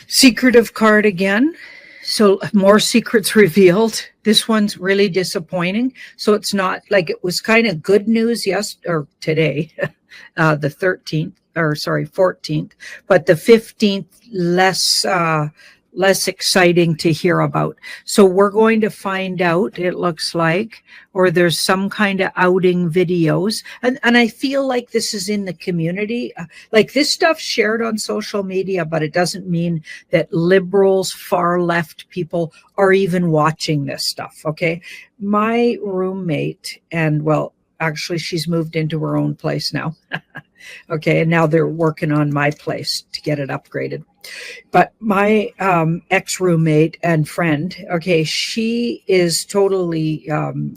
Secretive card again. So more secrets revealed. This one's really disappointing. So it's not like it was kind of good news or today, the 13th, or sorry, 14th, but the 15th less exciting to hear about. So we're going to find out, it looks like, or there's some kind of outing videos. And I feel like this is in the community. Like this stuff shared on social media, but it doesn't mean that liberals, far left people are even watching this stuff. Okay. My roommate, and well, actually she's moved into her own place now. Okay. And now they're working on my place to get it upgraded. But my ex-roommate and friend, okay, she is totally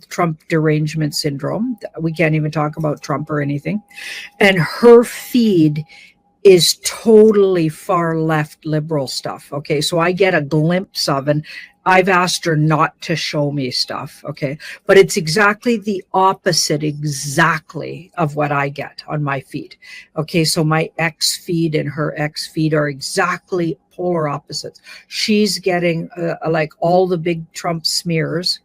Trump derangement syndrome. We can't even talk about Trump or anything. And her feed is totally far left liberal stuff. Okay, so I get a glimpse of, and I've asked her not to show me stuff. Okay, but it's exactly the opposite exactly of what I get on my feed. Okay, so my ex feed and her ex feed are exactly polar opposites. She's getting like all the big Trump smears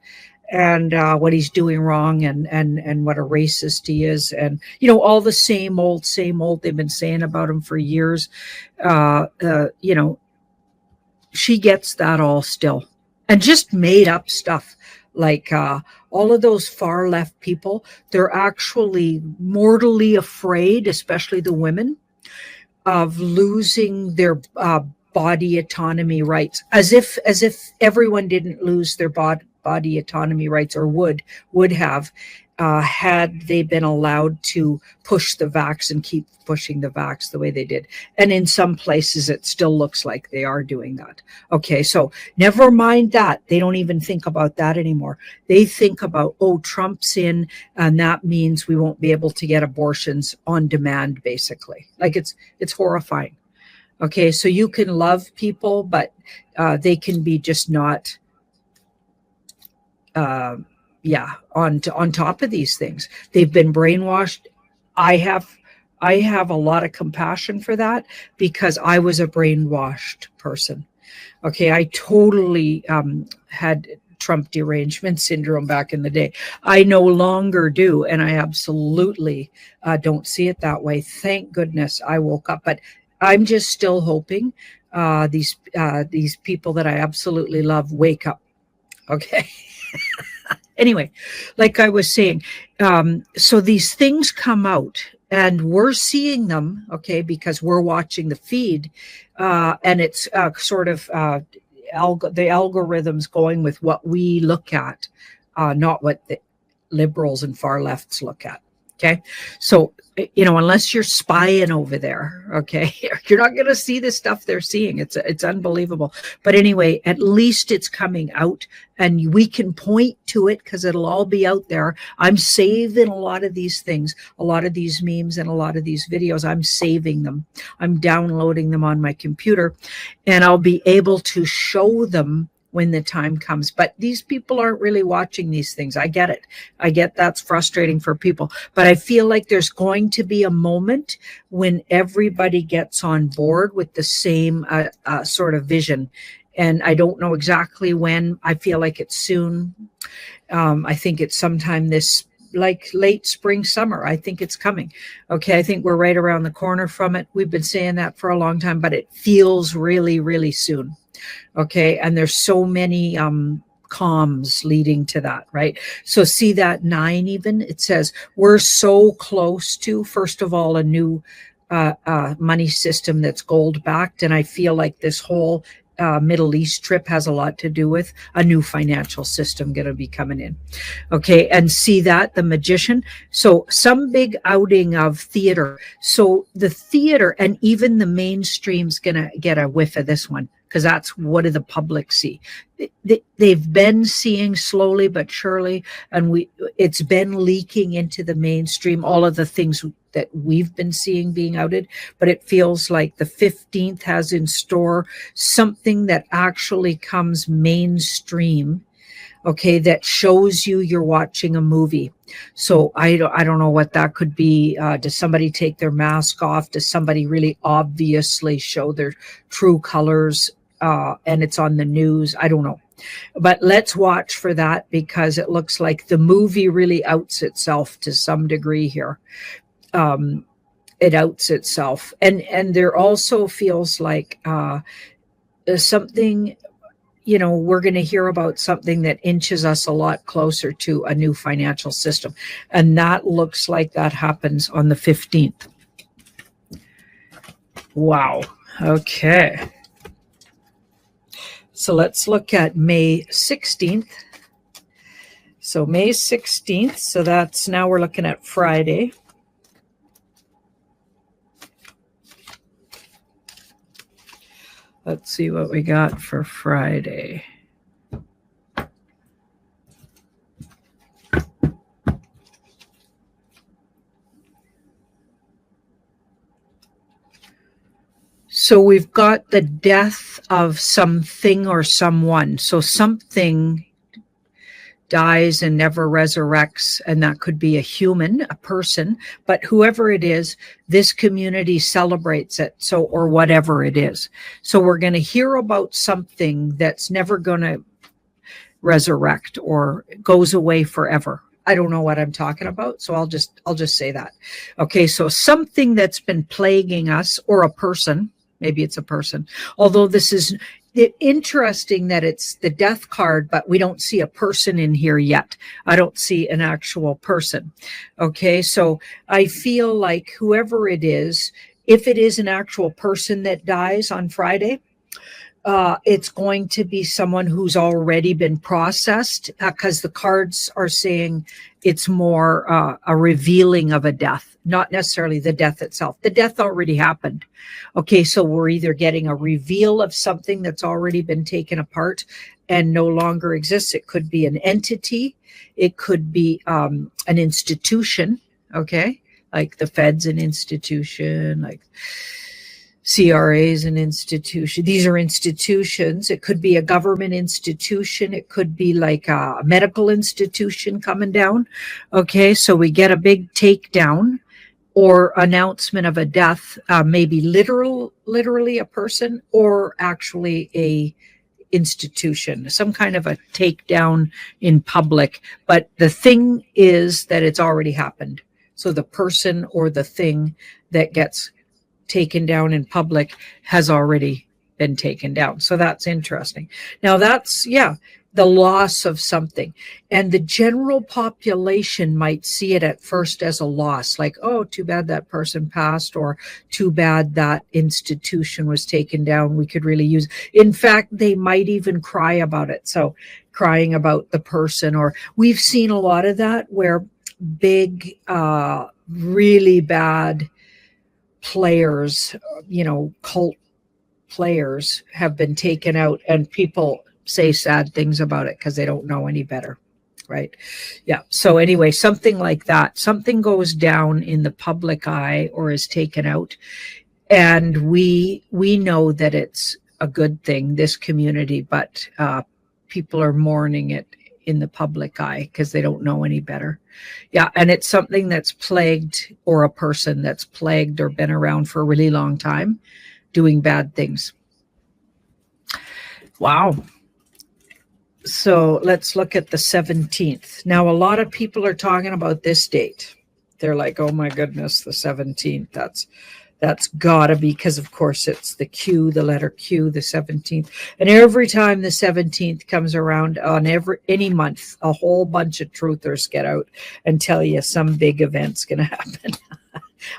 and what he's doing wrong, and what a racist he is, and all the same old they've been saying about him for years. She gets that all still, and just made up stuff like all of those far left people. They're actually mortally afraid, especially the women, of losing their body autonomy rights, as if everyone didn't lose their body autonomy rights, or would have had they been allowed to push the vax and keep pushing the vax the way they did. And in some places it still looks like they are doing that. Okay, so never mind that. They don't even think about that anymore. They think about, oh, Trump's in, and that means we won't be able to get abortions on demand, basically. Like it's horrifying. Okay, so you can love people, but they can be just not on top of these things. They've been brainwashed. I have a lot of compassion for that, because I was a brainwashed person. Okay, I totally had Trump derangement syndrome back in the day. I no longer do, and I absolutely don't see it that way. Thank goodness I woke up. But I'm just still hoping these people that I absolutely love wake up. Okay. Anyway, like I was saying, so these things come out and we're seeing them, okay, because we're watching the feed, and it's sort of the algorithms going with what we look at, not what the liberals and far lefts look at. Okay, so unless you're spying over there, okay, you're not going to see the stuff they're seeing. It's unbelievable. But anyway, at least it's coming out, and we can point to it because it'll all be out there. I'm saving a lot of these things, a lot of these memes, and a lot of these videos. I'm saving them. I'm downloading them on my computer, and I'll be able to show them when the time comes. But these people aren't really watching these things. I get it. I get that's frustrating for people. But I feel like there's going to be a moment when everybody gets on board with the same sort of vision. And I don't know exactly when. I feel like it's soon. I think it's sometime this, like late spring, summer. I think it's coming. Okay, I think we're right around the corner from it. We've been saying that for a long time, but it feels really, really soon. Okay, and there's so many comms leading to that, right? So see that 9 even, it says we're so close to, first of all, a new money system that's gold backed. And I feel like this whole Middle East trip has a lot to do with a new financial system going to be coming in. Okay, and see that, the magician. So some big outing of theater. So the theater and even the mainstream's going to get a whiff of this one, because that's what do the public see. They've been seeing slowly but surely, and it's been leaking into the mainstream, all of the things that we've been seeing being outed. But it feels like the 15th has in store something that actually comes mainstream. okay, that shows you're watching a movie. So I don't know what that could be. Does somebody take their mask off? Does somebody really obviously show their true colors, and it's on the news? I don't know. But let's watch for that, because it looks like the movie really outs itself to some degree here. It outs itself, and there also feels like something, we're going to hear about something that inches us a lot closer to a new financial system, and that looks like that happens on the 15th. Wow. Okay, so let's look at May 16th. So May 16th, so that's, now we're looking at Friday. Let's see what we got for Friday. So we've got the death of something or someone. So something dies and never resurrects, and that could be a human, a person, but whoever it is, this community celebrates it, so, or whatever it is. So we're going to hear about something that's never going to resurrect or goes away forever. I don't know what I'm talking about, so I'll just say that. Okay, so something that's been plaguing us, or a person, maybe it's a person, although this is interesting that it's the death card, but we don't see a person in here yet. I don't see an actual person. Okay, so I feel like whoever it is, if it is an actual person that dies on Friday, it's going to be someone who's already been processed, because the cards are saying it's more a revealing of a death, not necessarily the death itself. The death already happened. Okay, so we're either getting a reveal of something that's already been taken apart and no longer exists. It could be an entity. It could be an institution, okay, like the Fed's an institution, like CRA is an institution. These are institutions. It could be a government institution. It could be like a medical institution coming down. Okay, so we get a big takedown or announcement of a death, maybe literally a person, or actually a institution, some kind of a takedown in public. But the thing is that it's already happened. So the person or the thing that gets taken down in public has already been taken down. So that's interesting. Now that's, the loss of something. And the general population might see it at first as a loss, like, oh, too bad that person passed, or too bad that institution was taken down. We could really use, in fact, they might even cry about it. So crying about the person, or we've seen a lot of that where big, really bad players, cult players have been taken out, and people say sad things about it because they don't know any better, right? Yeah. So anyway, something like that, something goes down in the public eye or is taken out, and we know that it's a good thing, this community, but people are mourning it in the public eye because they don't know any better. Yeah, and it's something that's plagued, or a person that's plagued or been around for a really long time doing bad things. Wow. So let's look at the 17th. Now, a lot of people are talking about this date. They're like, oh my goodness, the 17th, that's gotta be, because of course it's the Q, the letter Q, the 17th. And every time the 17th comes around on any month, a whole bunch of truthers get out and tell you some big event's going to happen.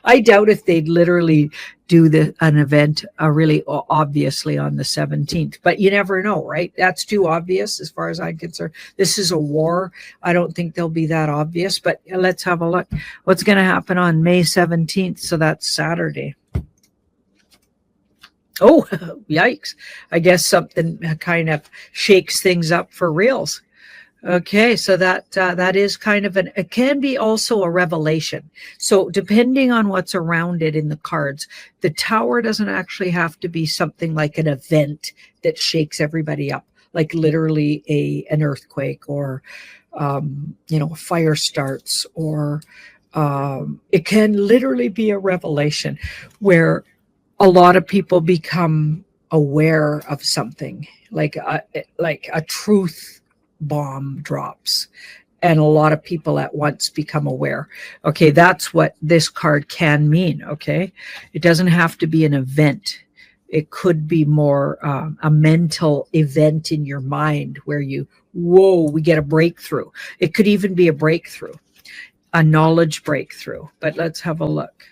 I doubt if they'd literally do an event really obviously on the 17th, but you never know, right? That's too obvious as far as I'm concerned. This is a war. I don't think they'll be that obvious, but let's have a look. What's going to happen on May 17th? So that's Saturday. Oh, yikes. I guess something kind of shakes things up for reals. Okay, so that is kind of it can be also a revelation. So depending on what's around it in the cards, the Tower doesn't actually have to be something like an event that shakes everybody up. like literally an earthquake, or a fire starts, or it can literally be a revelation where a lot of people become aware of something, like a truth bomb drops, and a lot of people at once become aware. Okay, that's what this card can mean. Okay, it doesn't have to be an event. It could be more a mental event in your mind where we get a breakthrough. It could even be a breakthrough, a knowledge breakthrough. But let's have a look.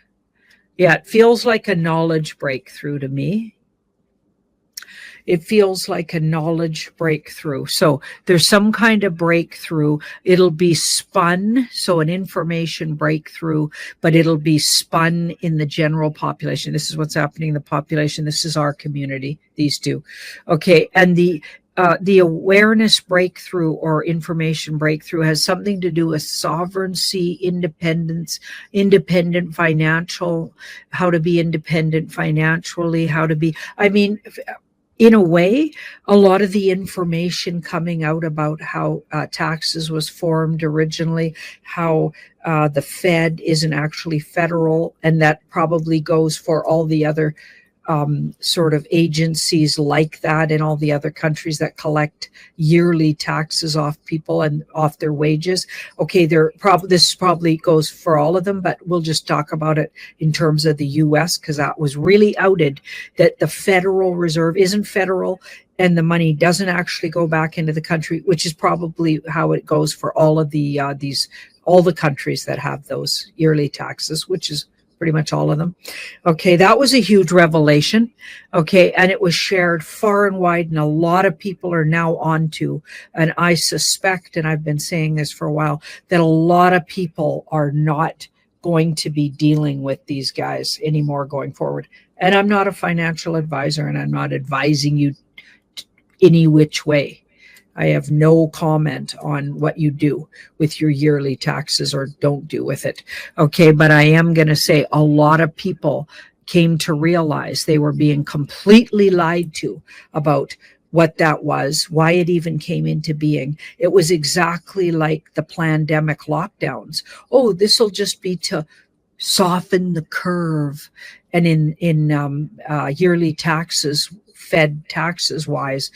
Yeah, it feels like a knowledge breakthrough to me. It feels like a knowledge breakthrough. So there's some kind of breakthrough. It'll be spun, so an information breakthrough, but it'll be spun in the general population. This is what's happening in the population. This is our community, these two. Okay, and the awareness breakthrough or information breakthrough has something to do with sovereignty, independence, independent financial, how to be independent financially, how to be, in a way, a lot of the information coming out about how taxes was formed originally, how the Fed isn't actually federal, and that probably goes for all the other sort of agencies like that in all the other countries that collect yearly taxes off people and off their wages. Okay, this probably goes for all of them, but we'll just talk about it in terms of the US, because that was really outed, that the Federal Reserve isn't federal and the money doesn't actually go back into the country, which is probably how it goes for all of the all the countries that have those yearly taxes, which is pretty much all of them. Okay, that was a huge revelation. Okay, and it was shared far and wide, and a lot of people are now onto, and I suspect, and I've been saying this for a while, that a lot of people are not going to be dealing with these guys anymore going forward. And I'm not a financial advisor, and I'm not advising you any which way. I have no comment on what you do with your yearly taxes or don't do with it. Okay, but I am going to say a lot of people came to realize they were being completely lied to about what that was, why it even came into being. It was exactly like the pandemic lockdowns. Oh, this will just be to soften the curve. And in yearly taxes, Fed taxes wise,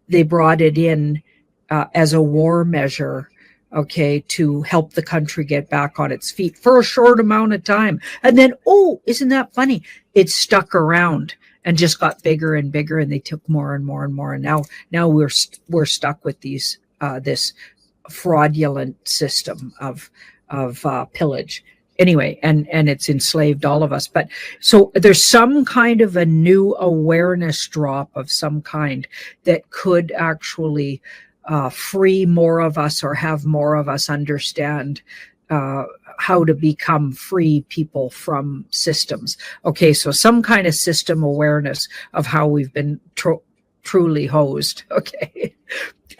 they brought it in as a war measure, okay, to help the country get back on its feet for a short amount of time. And then, oh, isn't that funny? It stuck around and just got bigger and bigger, and they took more and more and more. And now we're stuck with this fraudulent system of pillage. Anyway, and it's enslaved all of us. But so there's some kind of a new awareness drop of some kind that could actually free more of us, or have more of us understand how to become free people from systems. Okay, so some kind of system awareness of how we've been truly hosed. Okay.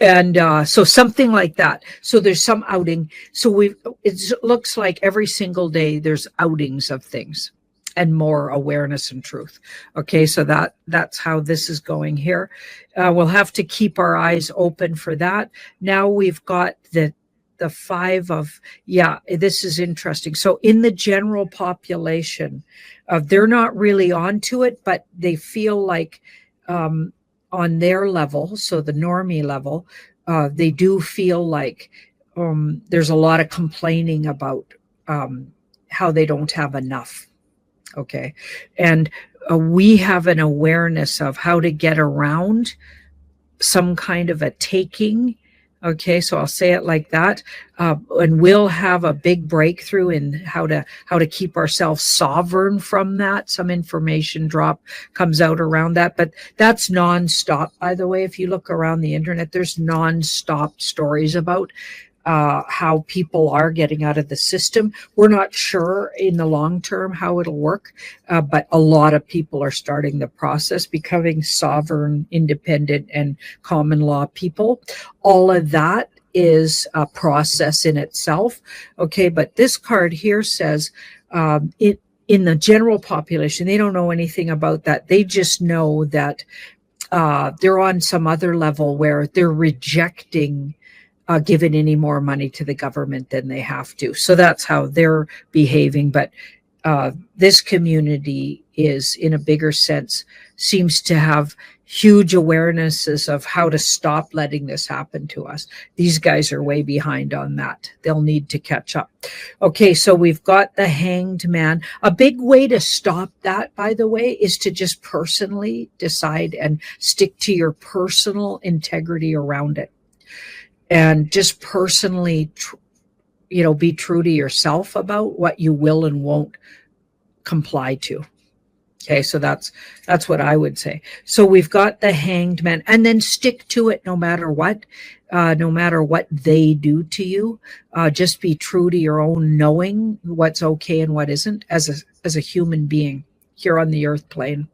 And so something like that. So there's some outing. So it looks like every single day there's outings of things and more awareness and truth. Okay, so that's how this is going here. We'll have to keep our eyes open for that. Now we've got the five of, this is interesting. So in the general population, they're not really onto it, but they feel like on their level, so the normie level, they do feel like there's a lot of complaining about how they don't have enough. Okay. And we have an awareness of how to get around some kind of a taking. Okay, so I'll say it like that, and we'll have a big breakthrough in how to keep ourselves sovereign from that. Some information drop comes out around that, but that's nonstop. By the way, if you look around the internet, there's nonstop stories about how people are getting out of the system. We're not sure in the long term how it'll work, but a lot of people are starting the process, becoming sovereign, independent, and common law people. All of that is a process in itself. Okay, but this card here says in the general population, they don't know anything about that. They just know that they're on some other level where they're rejecting giving any more money to the government than they have to. So that's how they're behaving. But this community is, in a bigger sense, seems to have huge awarenesses of how to stop letting this happen to us. These guys are way behind on that. They'll need to catch up. Okay, so we've got the Hanged Man. A big way to stop that, by the way, is to just personally decide and stick to your personal integrity around it. And just personally, be true to yourself about what you will and won't comply to. Okay, so that's what I would say. So we've got the Hanged Man, and then stick to it no matter what they do to you. Just be true to your own knowing what's okay and what isn't as a human being here on the earth plane.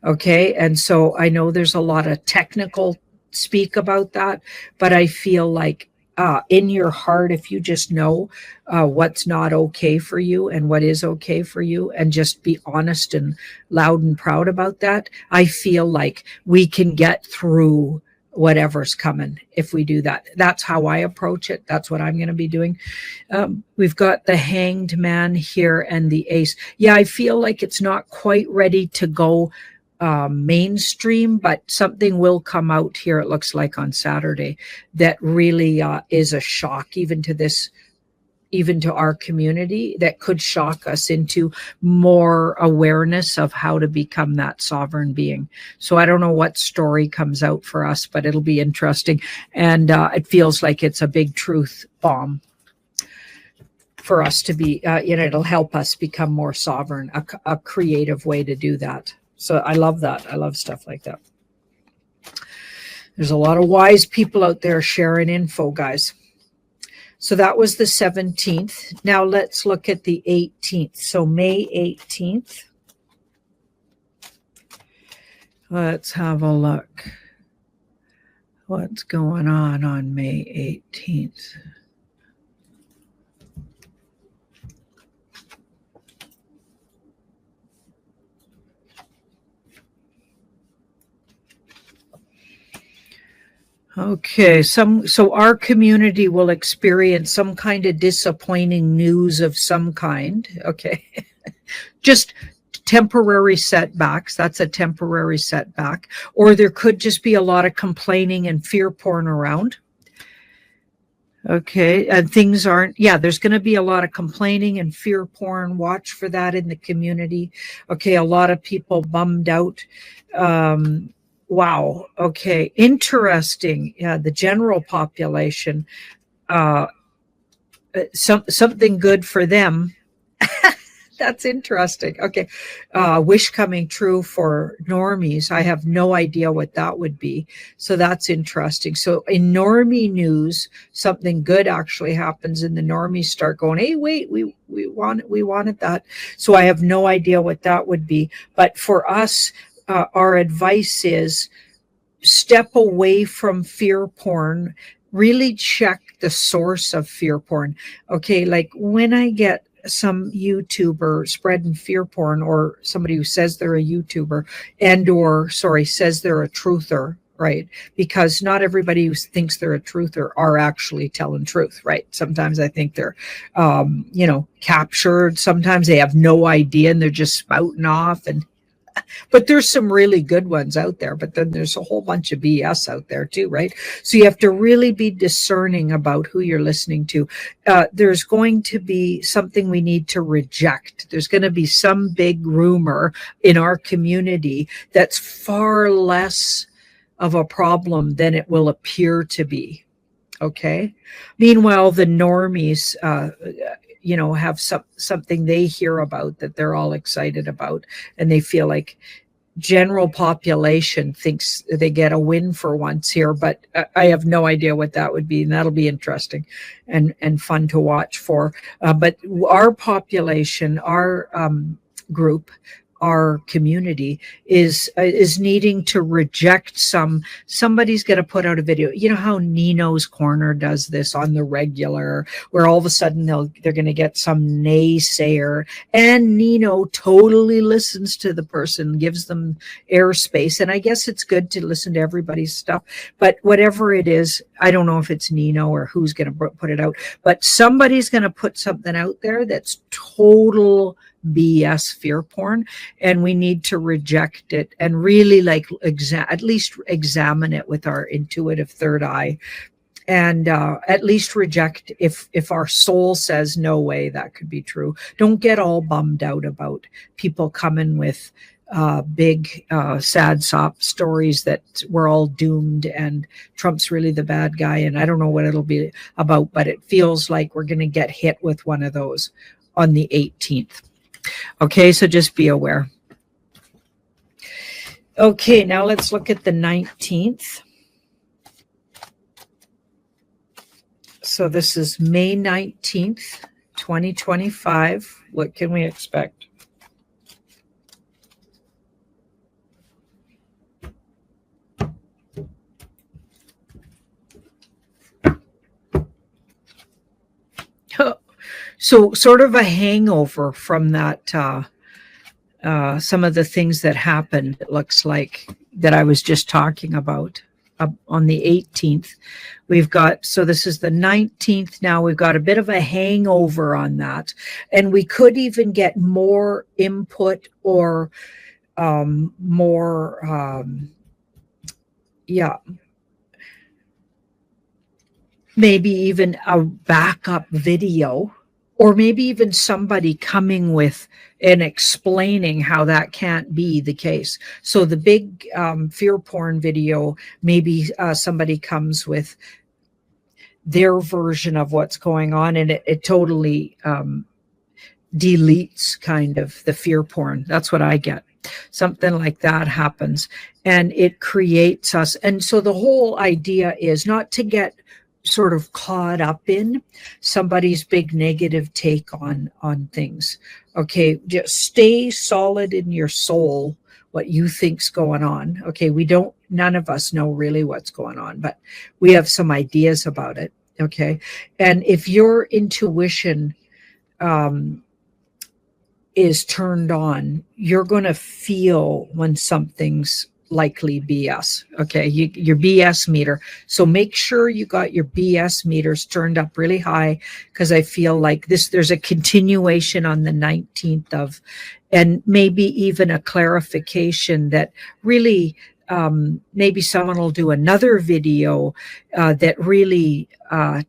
Okay, and so I know there's a lot of technical speak about that, but I feel like in your heart, if you just know what's not okay for you and what is okay for you, and just be honest and loud and proud about that, I feel like we can get through whatever's coming if we do that. That's how I approach it. That's what I'm going to be doing. We've got the Hanged Man here and the Ace. Yeah, I feel like it's not quite ready to go mainstream, but something will come out here, it looks like, on Saturday that really is a shock even to our community, that could shock us into more awareness of how to become that sovereign being. So I don't know what story comes out for us, but it'll be interesting. And it feels like it's a big truth bomb for us to be, it'll help us become more sovereign, a creative way to do that. So I love that. I love stuff like that. There's a lot of wise people out there sharing info, guys. So that was the 17th. Now let's look at the 18th. So May 18th. Let's have a look. What's going on May 18th? Okay, so our community will experience some kind of disappointing news of some kind. Okay, just temporary setbacks. That's a temporary setback. Or there could just be a lot of complaining and fear porn around. Okay, and things aren't, there's going to be a lot of complaining and fear porn. Watch for that in the community. Okay, a lot of people bummed out. Wow. Okay. Interesting. Yeah, the general population, something good for them. That's interesting. Okay. Wish coming true for normies. I have no idea what that would be. So that's interesting. So in normie news, something good actually happens and the normies start going, hey, wait, we wanted that. So I have no idea what that would be. But for us, our advice is step away from fear porn. Really check the source of fear porn. Okay, like when I get some YouTuber spreading fear porn, or somebody who says they're a YouTuber says they're a truther, right? Because not everybody who thinks they're a truther are actually telling truth, right? Sometimes I think they're, captured. Sometimes they have no idea and they're just spouting off, but there's some really good ones out there, but then there's a whole bunch of BS out there too, right? So you have to really be discerning about who you're listening to. There's going to be something we need to reject. There's going to be some big rumor in our community that's far less of a problem than it will appear to be. Okay. Meanwhile, the normies, have something they hear about that they're all excited about, and they feel like general population thinks they get a win for once here, but I have no idea what that would be, and that'll be interesting and fun to watch for. But our population, our group, our community is needing to reject somebody's going to put out a video. You know how Nino's Corner does this on the regular, where all of a sudden they're going to get some naysayer, and Nino totally listens to the person, gives them airspace. And I guess it's good to listen to everybody's stuff, but whatever it is, I don't know if it's Nino or who's going to put it out, but somebody's going to put something out there that's total BS fear porn, and we need to reject it and really like at least examine it with our intuitive third eye, and at least reject if our soul says no way that could be true. Don't get all bummed out about people coming with big sad sob stories that we're all doomed and Trump's really the bad guy, and I don't know what it'll be about, but it feels like we're going to get hit with one of those on the 18th. Okay, so just be aware. Okay, now let's look at the 19th. So this is May 19th, 2025. What can we expect? So sort of a hangover from that, some of the things that happened, it looks like, that I was just talking about on the 18th. We've got, so this is the 19th now, we've got a bit of a hangover on that. And we could even get more input or maybe even a backup video, or maybe even somebody coming with and explaining how that can't be the case. So the big fear porn video, maybe somebody comes with their version of what's going on, and it totally deletes kind of the fear porn. That's what I get. Something like that happens, and it creates us. And so the whole idea is not to get sort of caught up in somebody's big negative take on things. Okay, just stay solid in your soul, what you think's going on. Okay, none of us know really what's going on, but we have some ideas about it. Okay, and if your intuition is turned on, you're going to feel when something's likely BS. Okay, your BS meter. So make sure you got your BS meters turned up really high, because I feel like there's a continuation on the 19th of, and maybe even a clarification that really maybe someone will do another video that really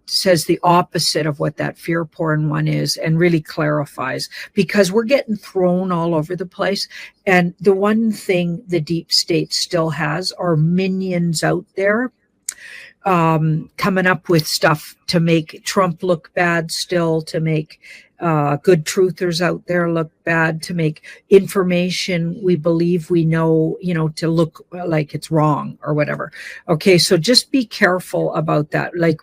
says the opposite of what that fear porn one is, and really clarifies, because we're getting thrown all over the place. And the one thing the deep state still has are minions out there coming up with stuff to make Trump look bad, still to make good truthers out there look bad, to make information we believe we know, to look like it's wrong or whatever. Okay, so just be careful about that. Like,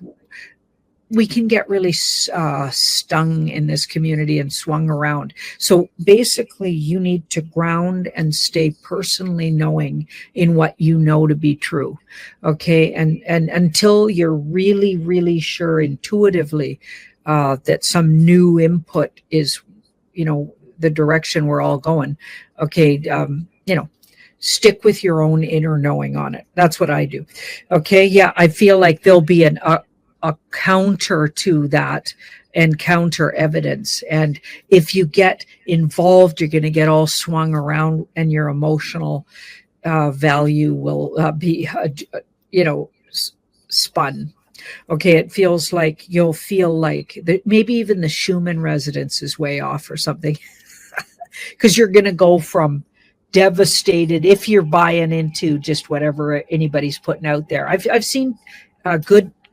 we can get really stung in this community and swung around. So basically, you need to ground and stay personally knowing in what you know to be true. Okay, and until you're really, really sure intuitively that some new input is, the direction we're all going. Okay, stick with your own inner knowing on it. That's what I do. Okay, yeah, I feel like there'll be a counter to that and counter evidence. And if you get involved, you're going to get all swung around, and your emotional value will be, spun. Okay, it feels like you'll feel like maybe even the Schumann resonance is way off or something, because you're going to go from devastated, if you're buying into just whatever anybody's putting out there. I've seen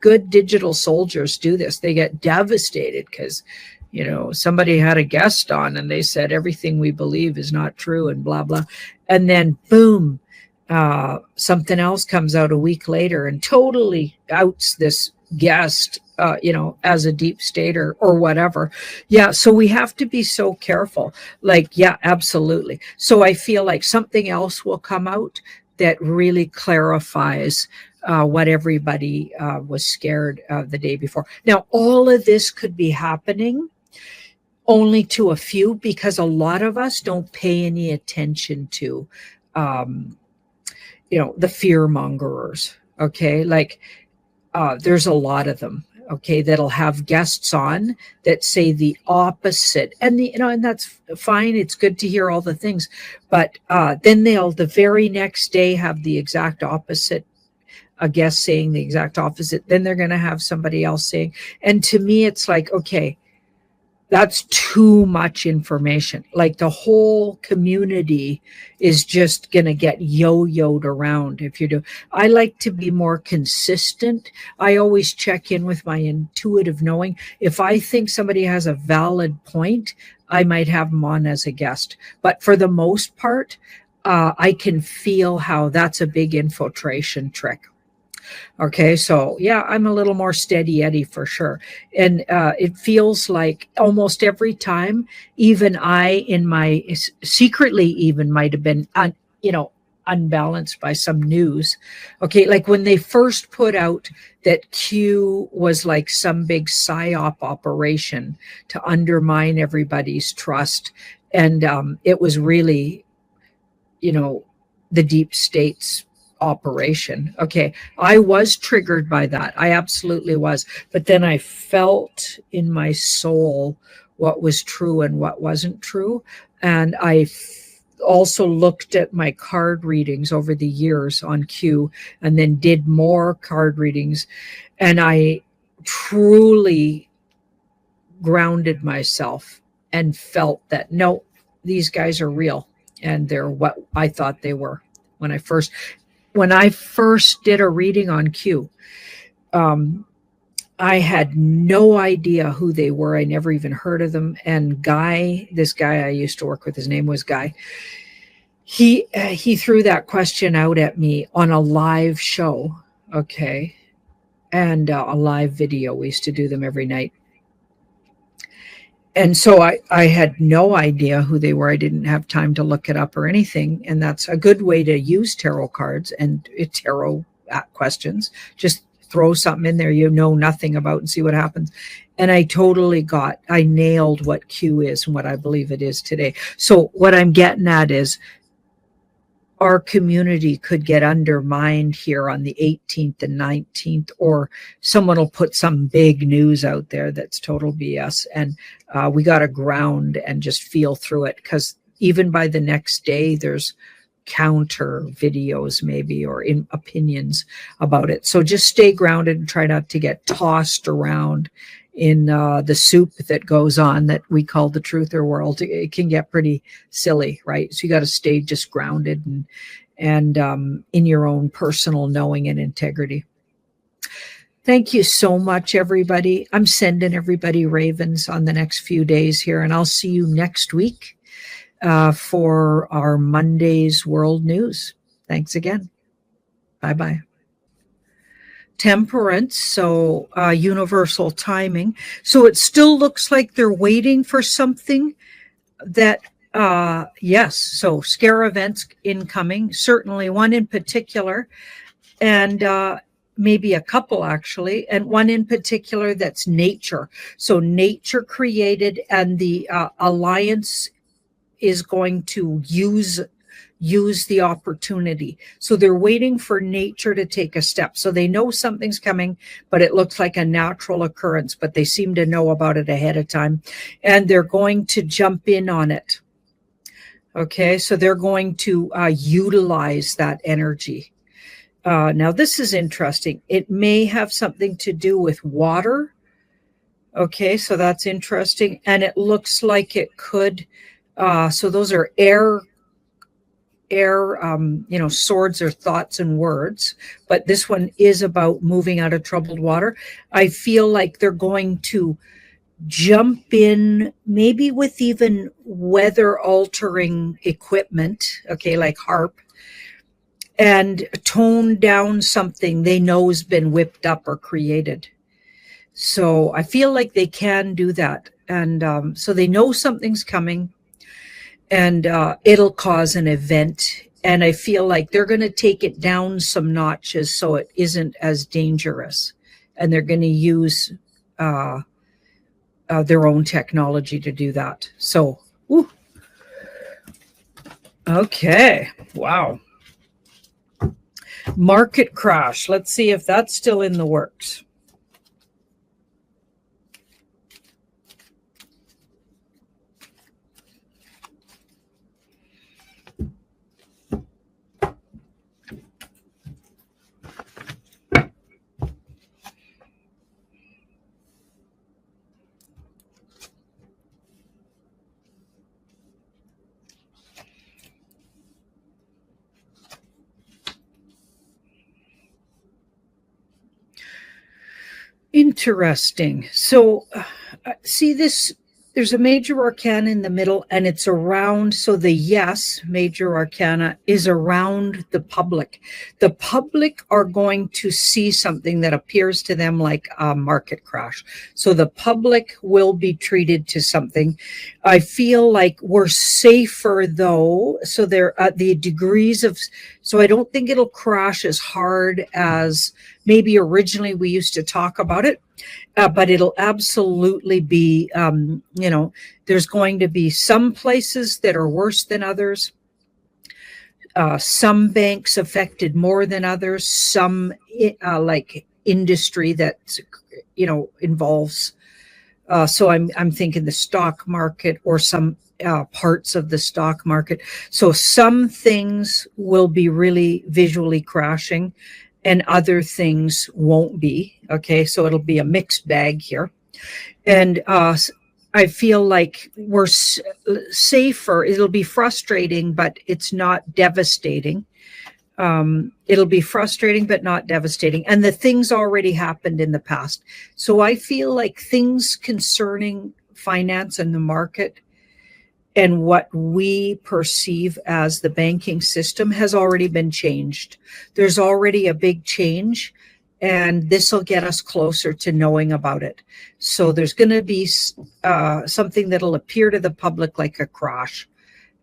good digital soldiers do this. They get devastated because, somebody had a guest on and they said everything we believe is not true and blah, blah. And then boom, something else comes out a week later and totally outs this guest, as a deep stater or whatever. Yeah, so we have to be so careful. Like, yeah, absolutely. So I feel like something else will come out that really clarifies what everybody was scared of the day before. Now, all of this could be happening only to a few because a lot of us don't pay any attention to, um, the fear mongers. Okay, like there's a lot of them, okay, that'll have guests on that say the opposite, and and that's fine. It's good to hear all the things, but then they'll the very next day have the exact opposite, a guest saying the exact opposite. Then they're going to have somebody else saying, and to me, it's like, okay, that's too much information. Like the whole community is just going to get yo-yoed around if you do. I like to be more consistent. I always check in with my intuitive knowing. If I think somebody has a valid point, I might have them on as a guest. But for the most part, I can feel how that's a big infiltration trick. Okay, so yeah, I'm a little more steady Eddie for sure. And it feels like almost every time, even I, in my secretly, even might have been, unbalanced by some news. Okay, like when they first put out that Q was like some big psyop operation to undermine everybody's trust. And it was really, the deep state's operation. Okay. I was triggered by that. I absolutely was. But then I felt in my soul what was true and what wasn't true. And also looked at my card readings over the years on Q and then did more card readings. And I truly grounded myself and felt that, no, these guys are real and they're what I thought they were when I first did a reading on Q. I had no idea who they were. I never even heard of them. And this guy I used to work with, his name was Guy. He threw that question out at me on a live show, okay, and a live video. We used to do them every night. And so I had no idea who they were. I didn't have time to look it up or anything. And that's a good way to use tarot cards and tarot questions. Just throw something in there you know nothing about and see what happens. And I nailed what Q is and what I believe it is today. So what I'm getting at is our community could get undermined here on the 18th and 19th, or someone will put some big news out there that's total BS. And we got to ground and just feel through it, because even by the next day, there's counter videos maybe or in opinions about it. So just stay grounded and try not to get tossed around in the soup that goes on that we call the truther world. It can get pretty silly, right? So you got to stay just grounded and in your own personal knowing and integrity. Thank you so much, everybody. I'm sending everybody ravens on the next few days here, and I'll see you next week for our Monday's World News. Thanks again. Bye-bye. Temperance, so universal timing. So it still looks like they're waiting for something that, yes, so scare events incoming, certainly one in particular, and maybe a couple actually, and one in particular that's nature. So nature created, and the alliance is going to use the opportunity. So they're waiting for nature to take a step. So they know something's coming, but it looks like a natural occurrence, but they seem to know about it ahead of time, and they're going to jump in on it. Okay, so they're going to utilize that energy. Now, this is interesting. It may have something to do with water. Okay, so that's interesting. And it looks like it could, so those are air, swords or thoughts and words, but this one is about moving out of troubled water. I feel like they're going to jump in, maybe with even weather altering equipment, okay, like harp, and tone down something they know has been whipped up or created. So I feel like they can do that. And so they know something's coming, and it'll cause an event. And I feel like they're going to take it down some notches so it isn't as dangerous. And they're going to use uh, their own technology to do that. So, whew. Okay. Wow. Market crash. Let's see if that's still in the works. Interesting. So, see this, there's a major arcana in the middle, and it's around. So, the yes, major arcana, is around the public. The public are going to see something that appears to them like a market crash. So, the public will be treated to something. I feel like we're safer though. So, there the degrees of, so I don't think it'll crash as hard as maybe originally we used to talk about it. But it'll absolutely be, there's going to be some places that are worse than others. Some banks affected more than others. Some like industry that, involves. So I'm thinking the stock market or some parts of the stock market. So some things will be really visually crashing, and other things won't be. Okay, so it'll be a mixed bag here. And I feel like we're safer. It'll be frustrating, but it's not devastating. It'll be frustrating, but not devastating. And the things already happened in the past. So I feel like things concerning finance and the market and what we perceive as the banking system has already been changed. There's already a big change, and this will get us closer to knowing about it. So there's going to be something that'll appear to the public like a crash,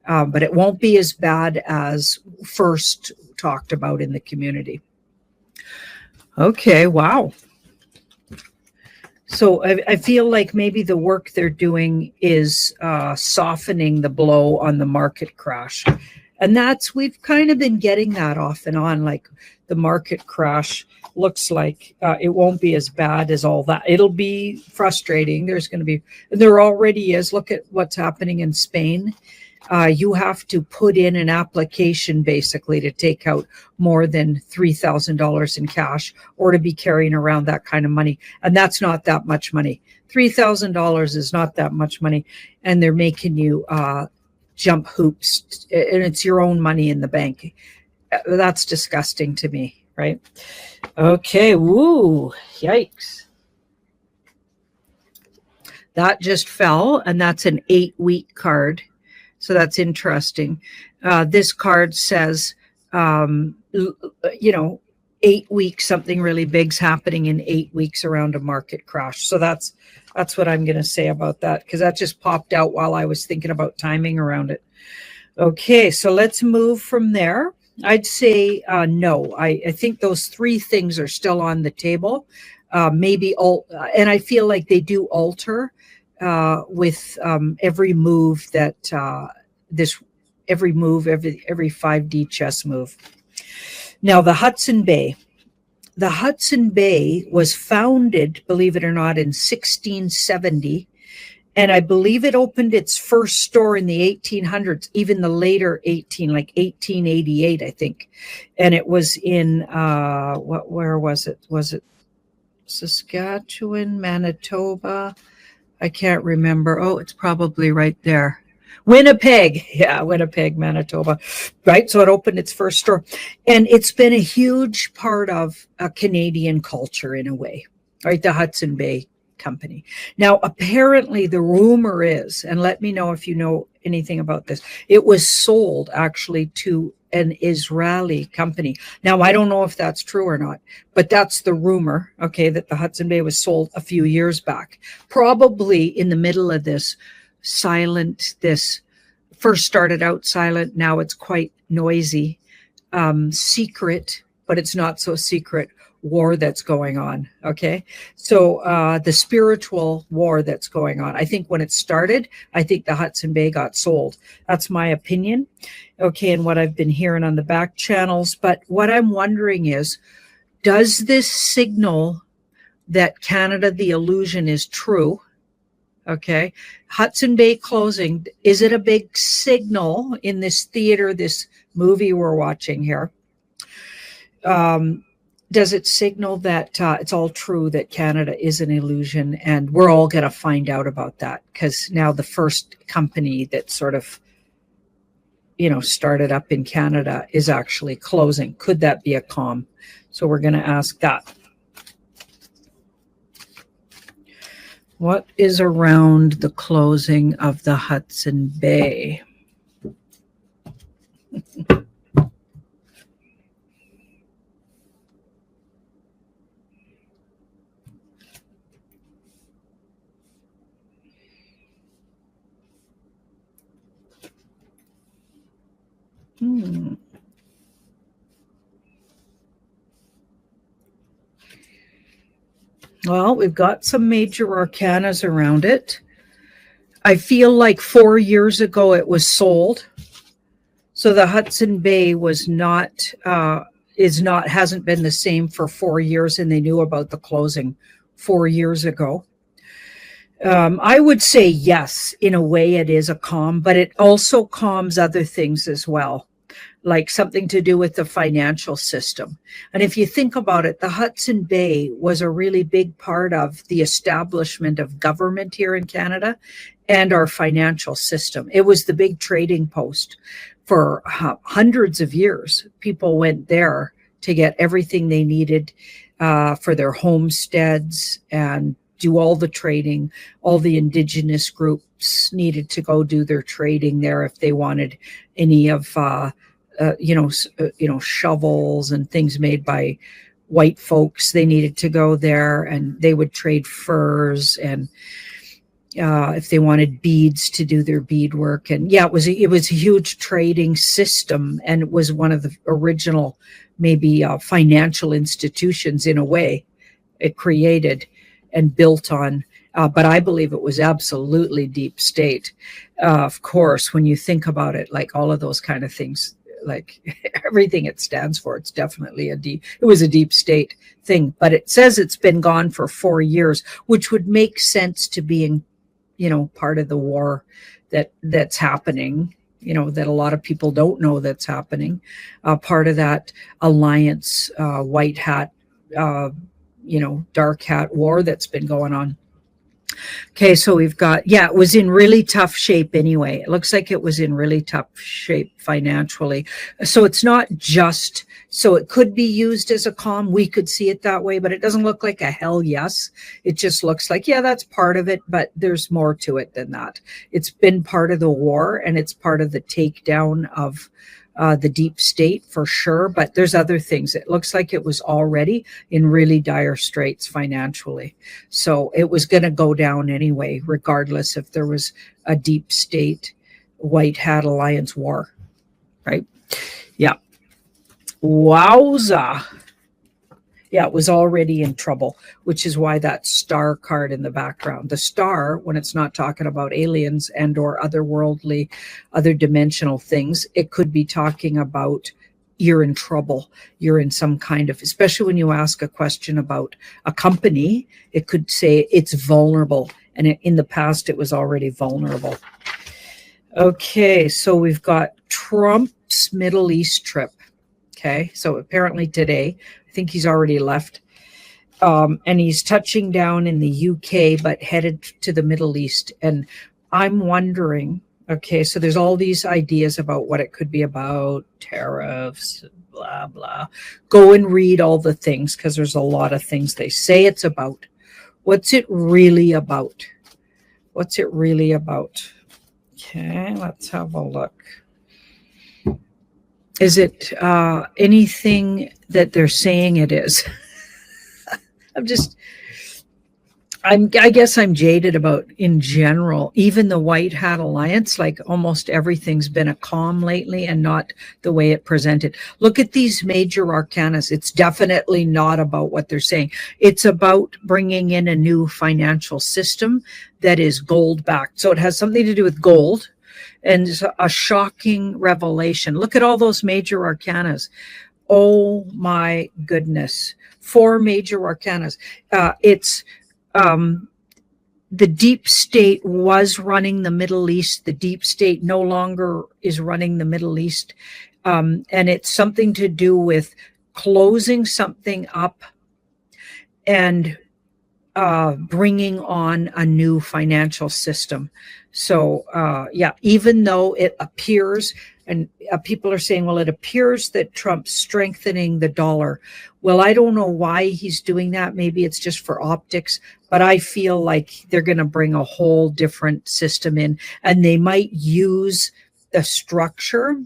but it won't be as bad as first talked about in the community. Okay, wow. So I feel like maybe the work they're doing is softening the blow on the market crash. And we've kind of been getting that off and on, like the market crash looks like it won't be as bad as all that. It'll be frustrating. There already is. Look at what's happening in Spain. You have to put in an application basically to take out more than $3,000 in cash or to be carrying around that kind of money. And that's not that much money. $3,000 is not that much money. And they're making you jump hoops, and it's your own money in the bank. That's disgusting to me, right? Okay, woo, yikes. That just fell, and that's an 8-week card. So that's interesting. This card says, 8 weeks, something really big's happening in 8 weeks around a market crash. So that's what I'm going to say about that, because that just popped out while I was thinking about timing around it. Okay, so let's move from there. I'd say no. I think those three things are still on the table. And I feel like they do alter with every move that every 5D chess move. Now, the Hudson Bay. The Hudson Bay was founded, believe it or not, in 1670. And I believe it opened its first store in the 1800s, even the later 1888, I think. And it was in, where was it? Was it Saskatchewan, Manitoba? I can't remember. Oh, it's probably right there. Winnipeg. Yeah, Winnipeg, Manitoba. Right. So it opened its first store. And it's been a huge part of Canadian culture in a way. Right. The Hudson Bay. company. Now, apparently the rumor is, and let me know if you know anything about this, it was sold actually to an Israeli company. Now, I don't know if that's true or not, but that's the rumor, okay, that the Hudson Bay was sold a few years back, probably in the middle of this first started out silent, now it's quite noisy, secret, but it's not so secret war that's going on. Okay. So the spiritual war that's going on, I think when it started, I think the Hudson Bay got sold. That's my opinion. Okay. And what I've been hearing on the back channels. But what I'm wondering is, does this signal that Canada, the illusion is true? Okay. Hudson Bay closing. Is it a big signal in this theater, this movie we're watching here? Does it signal that it's all true, that Canada is an illusion? And we're all going to find out about that, because now the first company that sort of, started up in Canada is actually closing. Could that be a comm? So we're going to ask that. What is around the closing of the Hudson Bay? Well, we've got some major arcanas around it. I feel like 4 years ago it was sold. So the Hudson Bay hasn't been the same for 4 years, and they knew about the closing 4 years ago. I would say yes, in a way it is a calm, but it also calms other things as well, like something to do with the financial system. And if you think about it, the Hudson Bay was a really big part of the establishment of government here in Canada and our financial system. It was the big trading post for hundreds of years. People went there to get everything they needed for their homesteads and do all the trading. All the indigenous groups needed to go do their trading there if they wanted any of shovels and things made by white folks. They needed to go there, and they would trade furs, and if they wanted beads to do their beadwork. And yeah, it was a huge trading system, and it was one of the original maybe financial institutions in a way. It created and built on. But I believe it was absolutely deep state. Of course, when you think about it, like all of those kind of things, like everything it stands for, it's definitely it was a deep state thing. But it says it's been gone for 4 years, which would make sense to being, part of the war that's happening, that a lot of people don't know that's happening. Part of that alliance, white hat, dark hat war that's been going on. Okay, so we've got, it was in really tough shape anyway. It looks like it was in really tough shape financially. So it's not just, so it could be used as a calm. We could see it that way, but it doesn't look like a hell yes. It just looks like, that's part of it, but there's more to it than that. It's been part of the war, and it's part of the takedown of the deep state for sure, but there's other things. It looks like it was already in really dire straits financially. So it was going to go down anyway, regardless if there was a deep state white hat alliance war, right? Yeah. Wowza. Yeah, it was already in trouble, which is why that star card in the background. The star, when it's not talking about aliens and or otherworldly, other dimensional things, it could be talking about you're in trouble. You're in some kind of, especially when you ask a question about a company, it could say it's vulnerable. And in the past, it was already vulnerable. Okay, so we've got Trump's Middle East trip. Okay, so apparently today, I think he's already left, and he's touching down in the UK, but headed to the Middle East. And I'm wondering, okay, so there's all these ideas about what it could be about, tariffs, blah, blah. Go and read all the things, because there's a lot of things they say it's about. What's it really about? What's it really about? Okay, let's have a look. Is it anything that they're saying it is? I guess I'm jaded about, in general, even the White Hat Alliance, like almost everything's been a calm lately and not the way it presented. Look at these major arcanas. It's definitely not about what they're saying. It's about bringing in a new financial system that is gold backed. So it has something to do with gold, and it's a shocking revelation. Look at all those major arcanas. Oh my goodness. 4 major arcanas. The deep state was running the Middle East. The deep state no longer is running the Middle East. And it's something to do with closing something up and bringing on a new financial system. So, yeah, even though it appears, and people are saying, well, it appears that Trump's strengthening the dollar. Well, I don't know why he's doing that. Maybe it's just for optics, but I feel like they're going to bring a whole different system in, and they might use the structure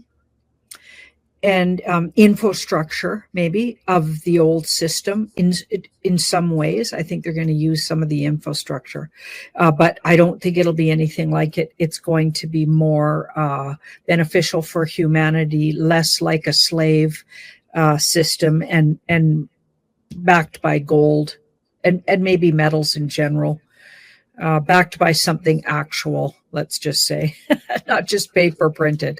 and infrastructure maybe of the old system in some ways. I think they're going to use some of the infrastructure, but I don't think it'll be anything like it. It's going to be more beneficial for humanity, less like a slave system, and backed by gold and maybe metals in general, backed by something actual, let's just say, not just paper printed.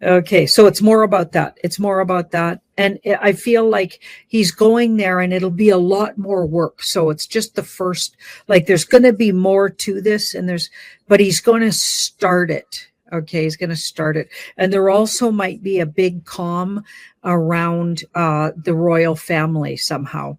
Okay, so it's more about that. It's more about that. And I feel like he's going there and it'll be a lot more work. So it's just the first, like there's going to be more to this, but he's going to start it. Okay, he's going to start it. And there also might be a big calm around the royal family somehow.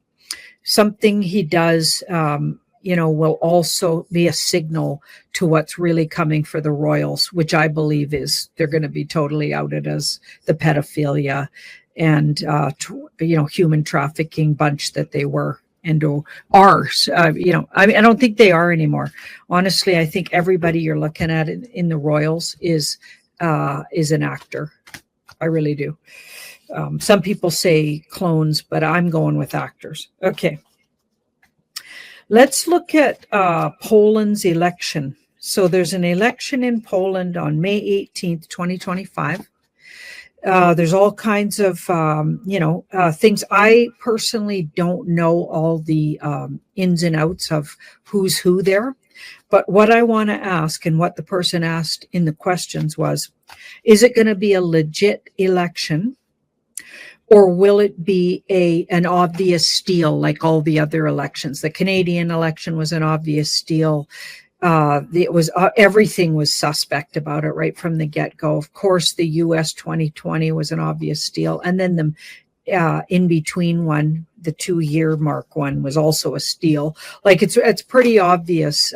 Something he does, will also be a signal to what's really coming for the royals, which I believe is they're going to be totally outed as the pedophilia and, human trafficking bunch that they were and are. I don't think they are anymore. Honestly, I think everybody you're looking at in the royals is an actor. I really do. Some people say clones, but I'm going with actors. Okay. Let's look at Poland's election. So there's an election in Poland on May 18th, 2025. There's all kinds of, things. I personally don't know all the ins and outs of who's who there. But what I want to ask, and what the person asked in the questions was, is it going to be a legit election? Or will it be an obvious steal like all the other elections? The Canadian election was an obvious steal. It was everything was suspect about it right from the get-go. Of course, the U.S. 2020 was an obvious steal, and then the in between one, the 2-year mark one, was also a steal. Like it's pretty obvious.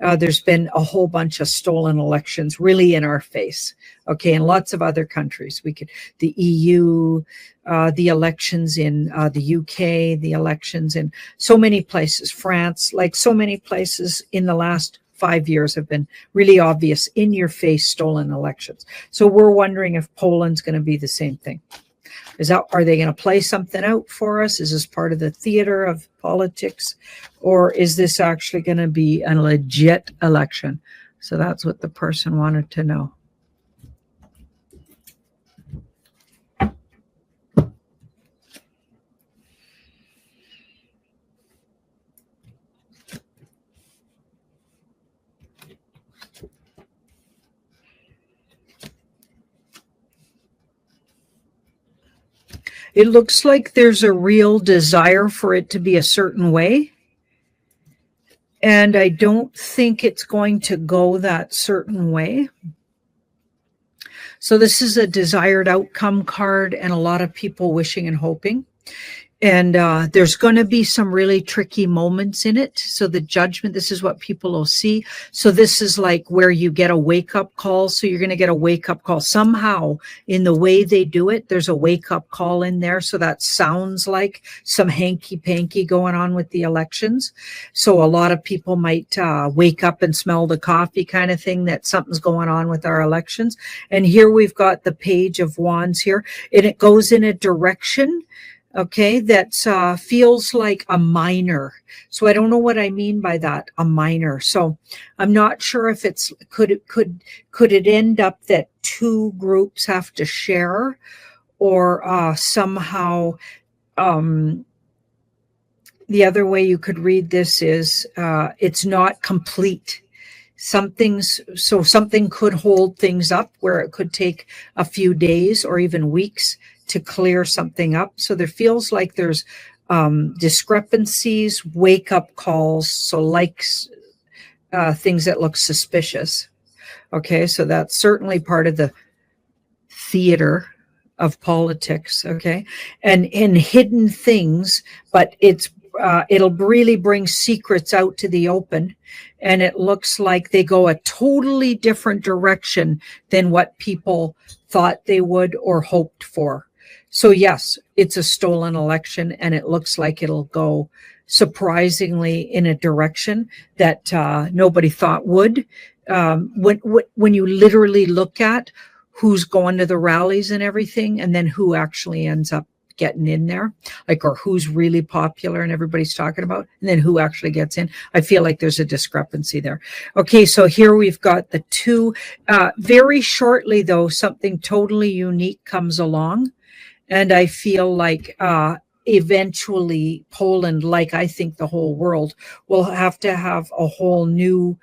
There's been a whole bunch of stolen elections really in our face. Okay, in lots of other countries, the EU, the elections in the UK, the elections in so many places, France, like so many places in the last 5 years have been really obvious, in your face stolen elections. So we're wondering if Poland's going to be the same thing. Are they going to play something out for us? Is this part of the theater of politics, or is this actually going to be a legit election? So that's what the person wanted to know. It looks like there's a real desire for it to be a certain way. And I don't think it's going to go that certain way. So this is a desired outcome card, and a lot of people wishing and hoping. And there's going to be some really tricky moments in it. So the judgment, this is what people will see. So this is like where you get a wake-up call. So you're going to get a wake-up call. Somehow, in the way they do it, there's a wake-up call in there. So that sounds like some hanky-panky going on with the elections. So a lot of people might wake up and smell the coffee kind of thing, that something's going on with our elections. And here we've got the Page of Wands here. And it goes in a direction, okay, that feels like a minor. So I don't know what I mean by that, a minor. So I'm not sure if it's, could it end up that two groups have to share, or somehow the other way you could read this is it's not complete. Something could hold things up where it could take a few days or even weeks to clear something up. So there feels like there's discrepancies, wake-up calls, so like things that look suspicious. Okay, so that's certainly part of the theater of politics, okay? And in hidden things, but it'll really bring secrets out to the open, and it looks like they go a totally different direction than what people thought they would or hoped for. So yes, it's a stolen election, and it looks like it'll go surprisingly in a direction that nobody thought would. When you literally look at who's going to the rallies and everything, and then who actually ends up getting in there, like, or who's really popular and everybody's talking about, and then who actually gets in, I feel like there's a discrepancy there. Okay, so here we've got the two. Very shortly, though, something totally unique comes along. And I feel like eventually Poland, like I think the whole world, will have to have a whole new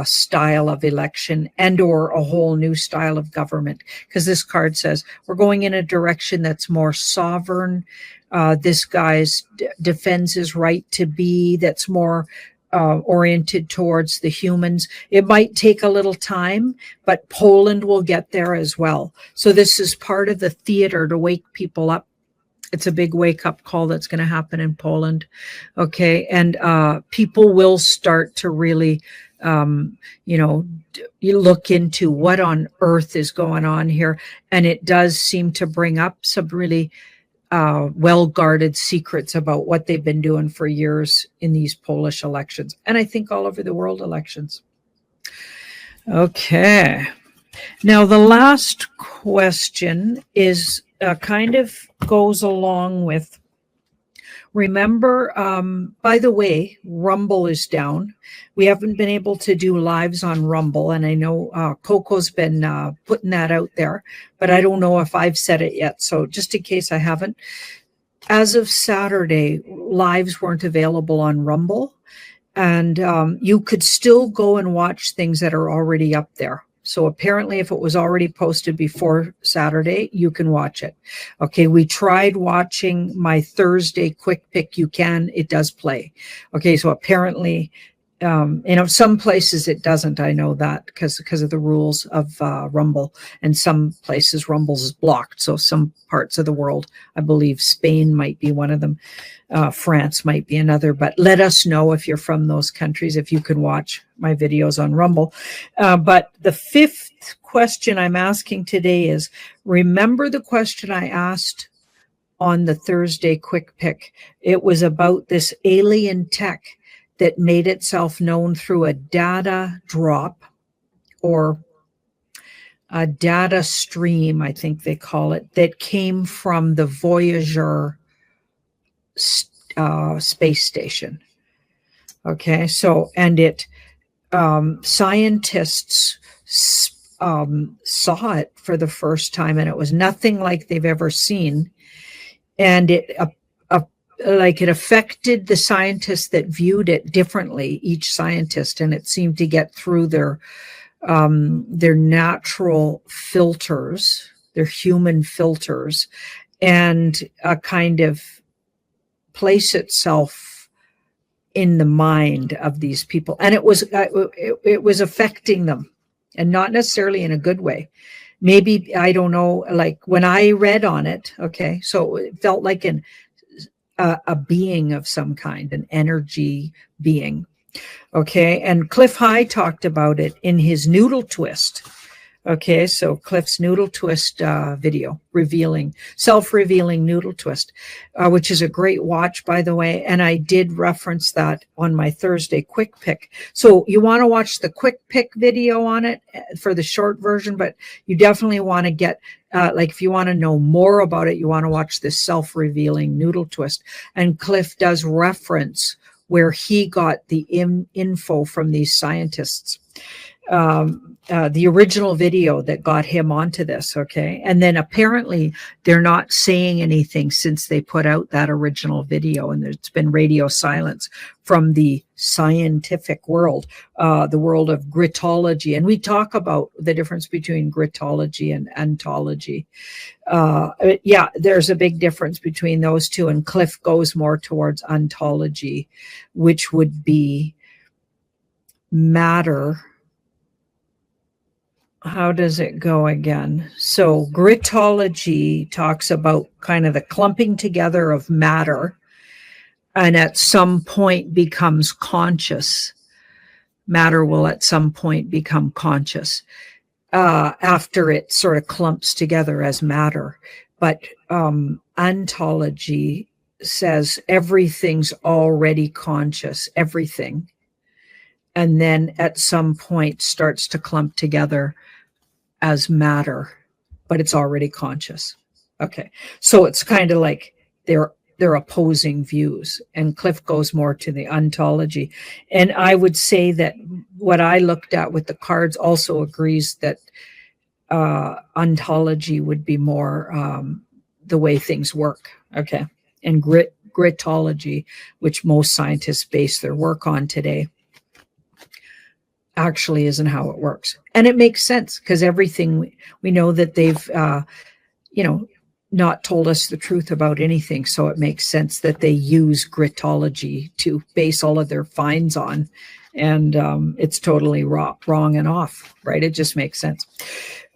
style of election and or a whole new style of government. Because this card says we're going in a direction that's more sovereign. This guy's defends his right to be, that's more oriented towards the humans. It might take a little time, but Poland will get there as well. So this is part of the theater to wake people up. It's a big wake-up call that's going to happen in Poland. Okay, and people will start to really, you look into what on earth is going on here. And it does seem to bring up some really well-guarded secrets about what they've been doing for years in these Polish elections, and I think all over the world elections. Okay, now the last question is kind of goes along with, remember, by the way, Rumble is down. We haven't been able to do lives on Rumble, and I know Coco's been putting that out there, but I don't know if I've said it yet. So just in case I haven't, as of Saturday, lives weren't available on Rumble, and you could still go and watch things that are already up there. So apparently if it was already posted before Saturday, you can watch it. Okay, we tried watching my Thursday quick pick. You can, it does play. Okay, so apparently, some places it doesn't. I know that because of the rules of Rumble, and some places Rumble's is blocked. So some parts of the world, I believe Spain might be one of them. France might be another, but let us know if you're from those countries, if you can watch my videos on Rumble. But the fifth question I'm asking today is, remember the question I asked on the Thursday quick pick? It was about this alien tech that made itself known through a data drop, or a data stream, I think they call it, that came from the Voyager space station. Okay, so, and it, scientists saw it for the first time, and it was nothing like they've ever seen. And it affected the scientists that viewed it differently, each scientist, and it seemed to get through their natural filters, their human filters, and kind of place itself in the mind of these people. And it was affecting them, and not necessarily in a good way. Maybe, I don't know, like when I read on it, okay, so it felt like a being of some kind, an energy being. Okay, and Cliff High talked about it in his Noodle Twist. Okay, so Cliff's Noodle Twist video, self-revealing Noodle Twist, which is a great watch, by the way. And I did reference that on my Thursday quick pick. So you want to watch the quick pick video on it for the short version, but you definitely want to get, if you want to know more about it, you want to watch this self-revealing Noodle Twist. And Cliff does reference where he got the info from these scientists. The original video that got him onto this, okay? And then apparently they're not saying anything since they put out that original video, and there's been radio silence from the scientific world, the world of gritology. And we talk about the difference between gritology and ontology. Yeah, there's a big difference between those two, and Cliff goes more towards ontology, which would be matter. How does it go again? So gritology talks about kind of the clumping together of matter, and at some point becomes conscious. Matter will at some point become conscious after it sort of clumps together as matter. But ontology says everything's already conscious, everything. And then at some point starts to clump together as matter, but it's already conscious. Okay, so it's kind of like they're opposing views, and Cliff goes more to the ontology. And I would say that what I looked at with the cards also agrees that ontology would be more the way things work. Okay, and gritology, which most scientists base their work on today, actually isn't how it works. And it makes sense because everything we know that they've not told us the truth about anything, so it makes sense that they use gritology to base all of their finds on, and it's totally wrong and off, right? It just makes sense.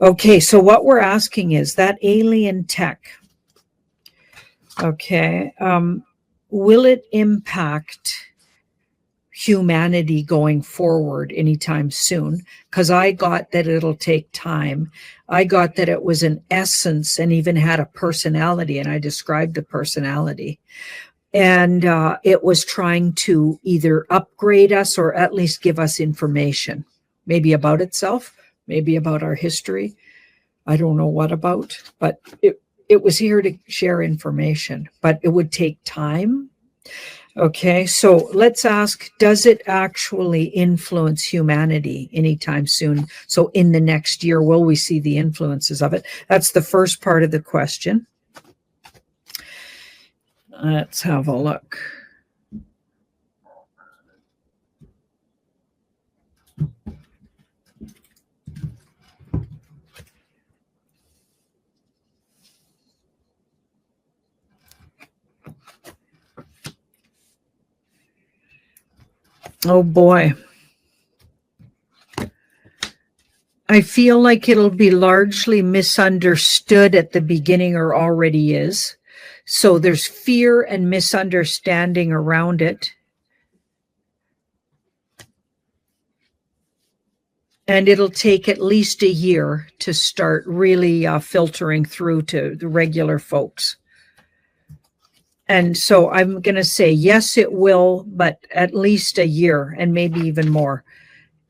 Okay, so what we're asking is that alien tech, okay, will it impact humanity going forward anytime soon? Because I got that it'll take time. I got that it was an essence and even had a personality, and I described the personality. And it was trying to either upgrade us or at least give us information, maybe about itself, maybe about our history. I don't know what about, but it was here to share information, but it would take time. Okay, so let's ask, does it actually influence humanity anytime soon? So in the next year, will we see the influences of it? That's the first part of the question. Let's have a look. Oh boy. I feel like it'll be largely misunderstood at the beginning, or already is. So there's fear and misunderstanding around it. And it'll take at least a year to start really filtering through to the regular folks. And so I'm going to say, yes, it will, but at least a year and maybe even more.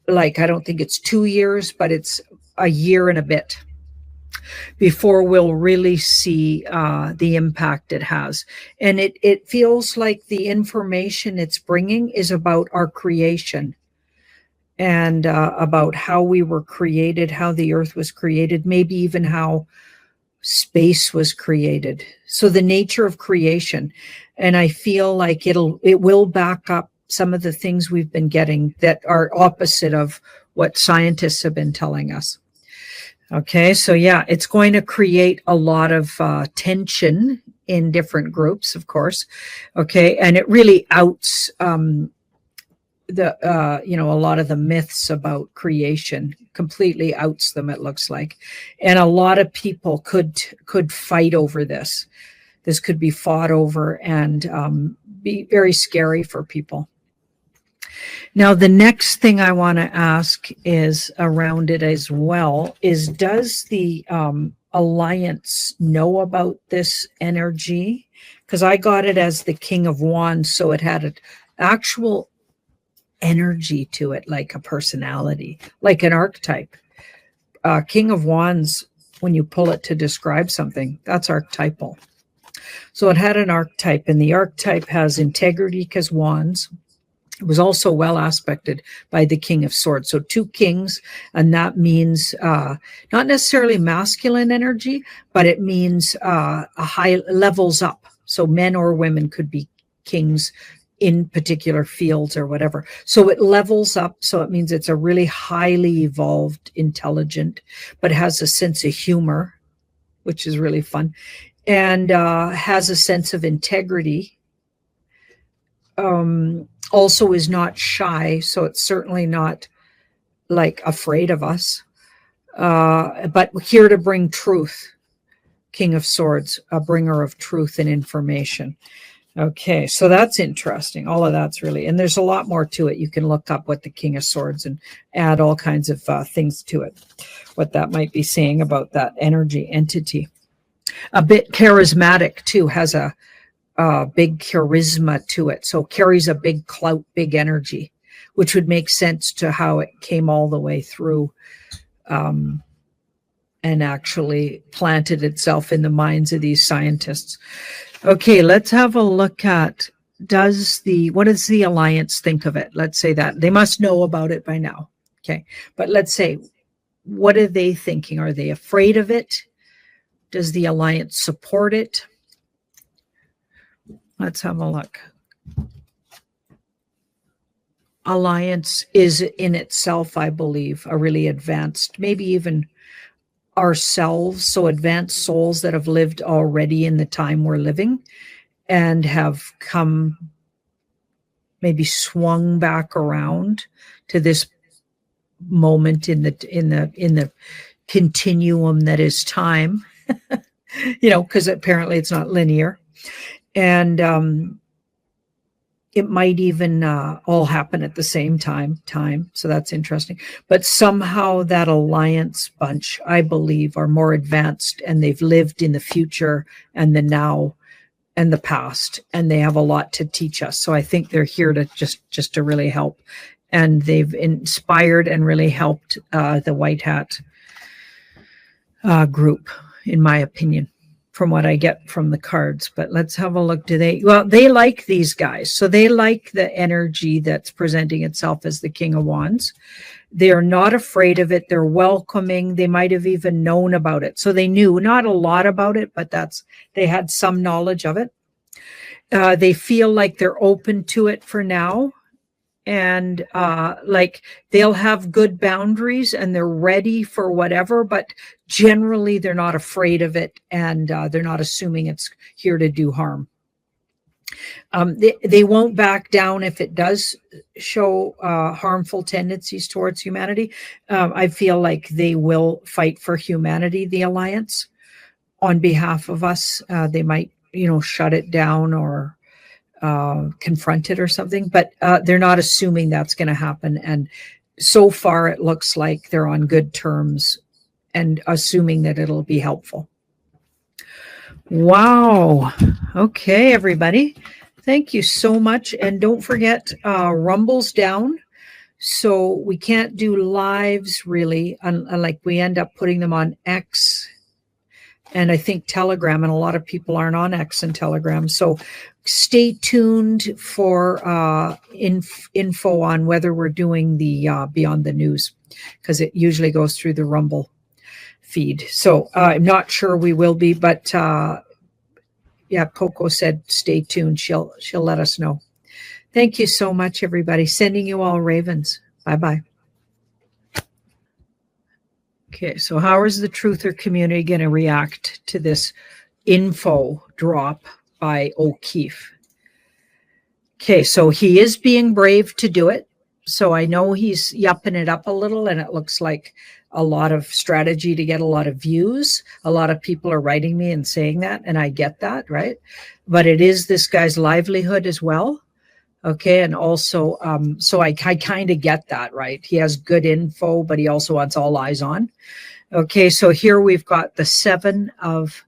Like, I don't think it's 2 years, but it's a year and a bit before we'll really see the impact it has. And it feels like the information it's bringing is about our creation and about how we were created, how the earth was created, maybe even how space was created. So the nature of creation. And I feel like it will back up some of the things we've been getting that are opposite of what scientists have been telling us. Okay, so yeah, it's going to create a lot of tension in different groups, of course. Okay, and it really outs a lot of the myths about creation, completely outs them, it looks like. And a lot of people could fight over this. this could be fought over and be very scary for people. Now, the next thing I want to ask is around it as well is, does the Alliance know about this energy? Because I got it as the King of Wands, so it had an actual energy to it, like a personality, like an archetype. King of Wands, when you pull it to describe something, that's archetypal. So it had an archetype, and the archetype has integrity because wands. It was also well aspected by the King of Swords. So two kings, and that means not necessarily masculine energy, but it means a high levels up. So men or women could be kings in particular fields or whatever. So it levels up. So it means it's a really highly evolved, intelligent, but has a sense of humor, which is really fun, and has a sense of integrity. Also is not shy, so it's certainly not like afraid of us, but here to bring truth. King of Swords, a bringer of truth and information. Okay, so that's interesting. All of that's really, and there's a lot more to it. You can look up what the King of Swords and add all kinds of things to it, what that might be saying about that energy entity. A bit charismatic too, has a big charisma to it. So carries a big clout, big energy, which would make sense to how it came all the way through and actually planted itself in the minds of these scientists. Okay, let's have a look at, what does the Alliance think of it? Let's say that. They must know about it by now. Okay, but let's say, what are they thinking? Are they afraid of it? Does the Alliance support it? Let's have a look. Alliance is in itself, I believe, a really advanced, maybe even ourselves, so advanced souls that have lived already in the time we're living and have come, maybe swung back around to this moment in the continuum that is time. Because apparently it's not linear. And it might even all happen at the same time. So that's interesting. But somehow that Alliance bunch, I believe, are more advanced, and they've lived in the future and the now and the past, and they have a lot to teach us. So I think they're here to just to really help. And they've inspired and really helped the White Hat group, in my opinion, from what I get from the cards. But let's have a look. They like these guys. So they like the energy that's presenting itself as the King of Wands. They're not afraid of it. They're welcoming. They might have even known about it. So they knew not a lot about it, but they had some knowledge of it. They feel like they're open to it for now. And like they'll have good boundaries and they're ready for whatever, but generally they're not afraid of it, and they're not assuming it's here to do harm. They won't back down if it does show harmful tendencies towards humanity. I feel like they will fight for humanity, the Alliance, on behalf of us. They might, shut it down or confront it or something, but they're not assuming that's going to happen. And so far it looks like they're on good terms and assuming that it'll be helpful. Wow. Okay, everybody. Thank you so much. And don't forget, Rumble's down. So we can't do lives really, like we end up putting them on X and I think Telegram, and a lot of people aren't on X and Telegram. So stay tuned for info on whether we're doing the Beyond the News, because it usually goes through the Rumble feed. So I'm not sure we will be, but yeah, Coco said stay tuned. She'll let us know. Thank you so much, everybody. Sending you all ravens. Bye-bye. Okay, so how is the truther community going to react to this info drop by O'Keefe? Okay, so he is being brave to do it. So I know he's yupping it up a little, and it looks like a lot of strategy to get a lot of views. A lot of people are writing me and saying that, and I get that, right? But it is this guy's livelihood as well. Okay, and also, so I kind of get that, right? He has good info, but he also wants all eyes on. Okay, so here we've got the Seven of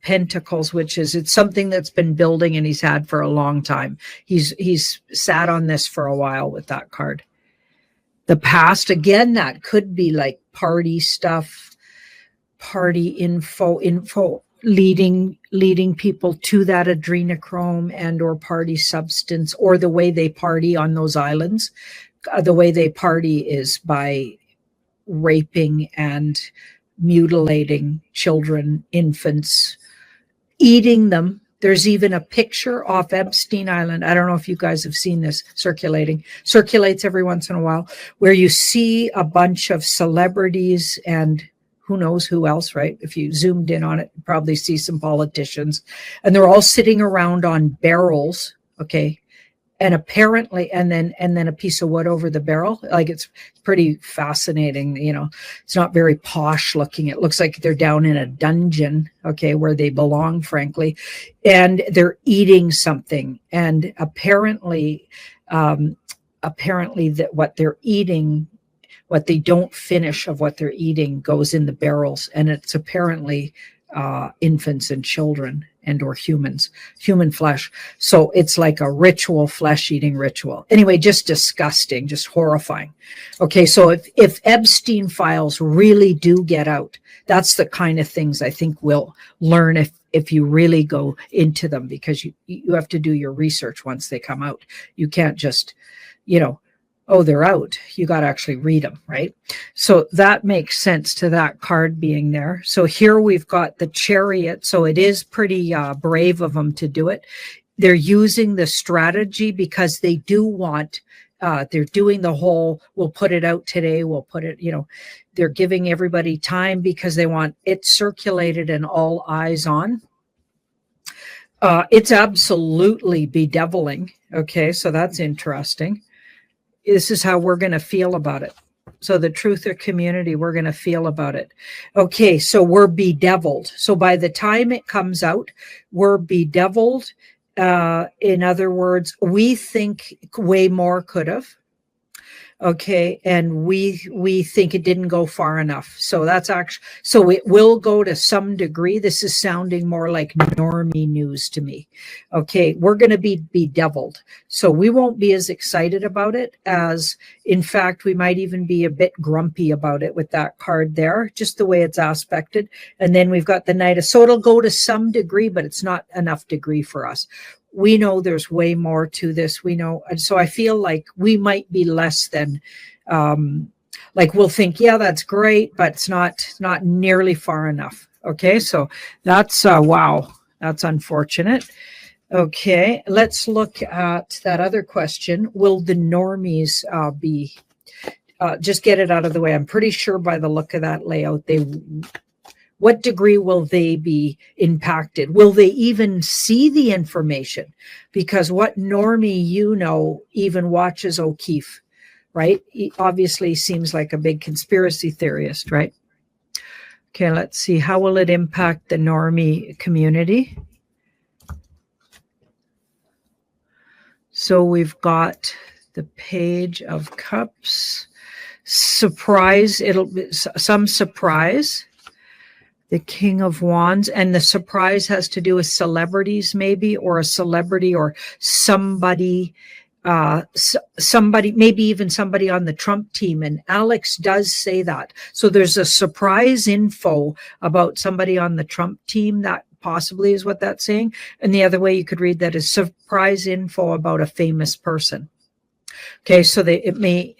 Pentacles, which is, it's something that's been building and he's had for a long time. He's sat on this for a while with that card. The past, again, that could be like party stuff, party info leading people to that adrenochrome and or party substance, or the way they party on those islands. The way they party is by raping and mutilating children, infants, eating them. There's even a picture off Epstein Island. I don't know if you guys have seen this circulates every once in a while, where you see a bunch of celebrities and who knows who else, right? If you zoomed in on it, you probably see some politicians, and they're all sitting around on barrels, okay? And apparently, and then a piece of wood over the barrel. Like, it's pretty fascinating. You know, it's not very posh looking. It looks like they're down in a dungeon, okay, where they belong, frankly, and they're eating something. And apparently that what they're eating, what they don't finish of what they're eating, goes in the barrels, and it's apparently infants and children and or human flesh. So it's like a ritual, flesh-eating ritual. Anyway, just disgusting, just horrifying. Okay, so if Epstein files really do get out, that's the kind of things I think we'll learn if you really go into them, because you have to do your research once they come out. You can't just, oh, they're out. You got to actually read them, right? So that makes sense to that card being there. So here we've got the Chariot. So it is pretty brave of them to do it. They're using the strategy because they do want, they're doing the whole, we'll put it out today, we'll put it, they're giving everybody time because they want it circulated and all eyes on. It's absolutely bedeviling. Okay, so that's interesting. This is how we're going to feel about it. So the truther community, we're going to feel about it. Okay, so we're bedeviled. So by the time it comes out, we're bedeviled. In other words, we think way more could have. Okay, and we think it didn't go far enough. So that's actually, so it will go to some degree. This is sounding more like normie news to me. Okay, we're going to be bedeviled. So we won't be as excited about it as, in fact, we might even be a bit grumpy about it with that card there, just the way it's aspected. And then we've got the Knight of, so it'll go to some degree, but it's not enough degree for us. We know there's way more to this. We know. And so I feel like we might be less than, like we'll think, yeah, that's great, but it's not nearly far enough. Okay. So that's, wow, that's unfortunate. Okay. Let's look at that other question. Will the normies be, just get it out of the way. I'm pretty sure by the look of that layout, what degree will they be impacted? Will they even see the information? Because what normie even watches O'Keefe, right? He obviously seems like a big conspiracy theorist, right? Okay, let's see. How will it impact the normie community? So we've got the Page of Cups. Surprise. It'll be some surprise. The King of Wands, and the surprise has to do with celebrities, maybe, or a celebrity or somebody, maybe even somebody on the Trump team. And Alex does say that. So there's a surprise info about somebody on the Trump team. That possibly is what that's saying. And the other way you could read that is surprise info about a famous person. Okay, so it may,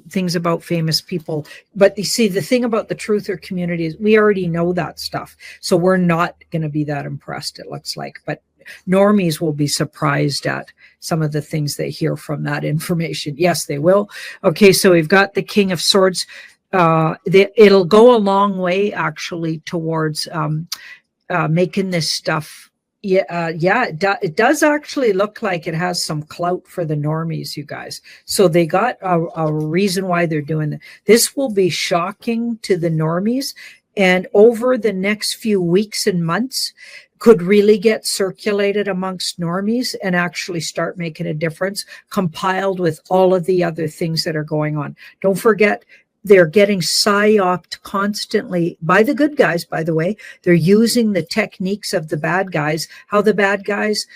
things about famous people. But you see, the thing about the truther community is we already know that stuff. So we're not going to be that impressed, it looks like. But normies will be surprised at some of the things they hear from that information. Yes, they will. Okay, so we've got the King of Swords. It'll go a long way, actually, towards making this stuff It does actually look like it has some clout for the normies, you guys. So they got a reason why they're doing it. This will be shocking to the normies, and over the next few weeks and months, could really get circulated amongst normies and actually start making a difference, compiled with all of the other things that are going on. Don't forget, they're getting psyoped constantly by the good guys, by the way. They're using the techniques of the bad guys, how the bad guys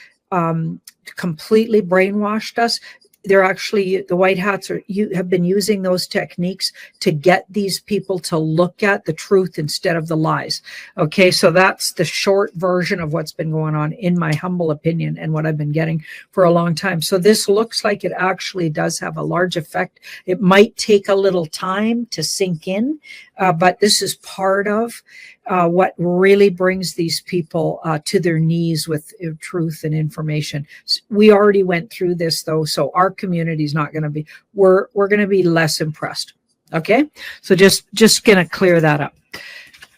completely brainwashed us. They're actually, the white hats have been using those techniques to get these people to look at the truth instead of the lies. Okay, so that's the short version of what's been going on, in my humble opinion, and what I've been getting for a long time. So this looks like it actually does have a large effect. It might take a little time to sink in, but this is part of what really brings these people to their knees with truth and information. We already went through this, though, so our community is not going to be, we're going to be less impressed. Okay, so just going to clear that up.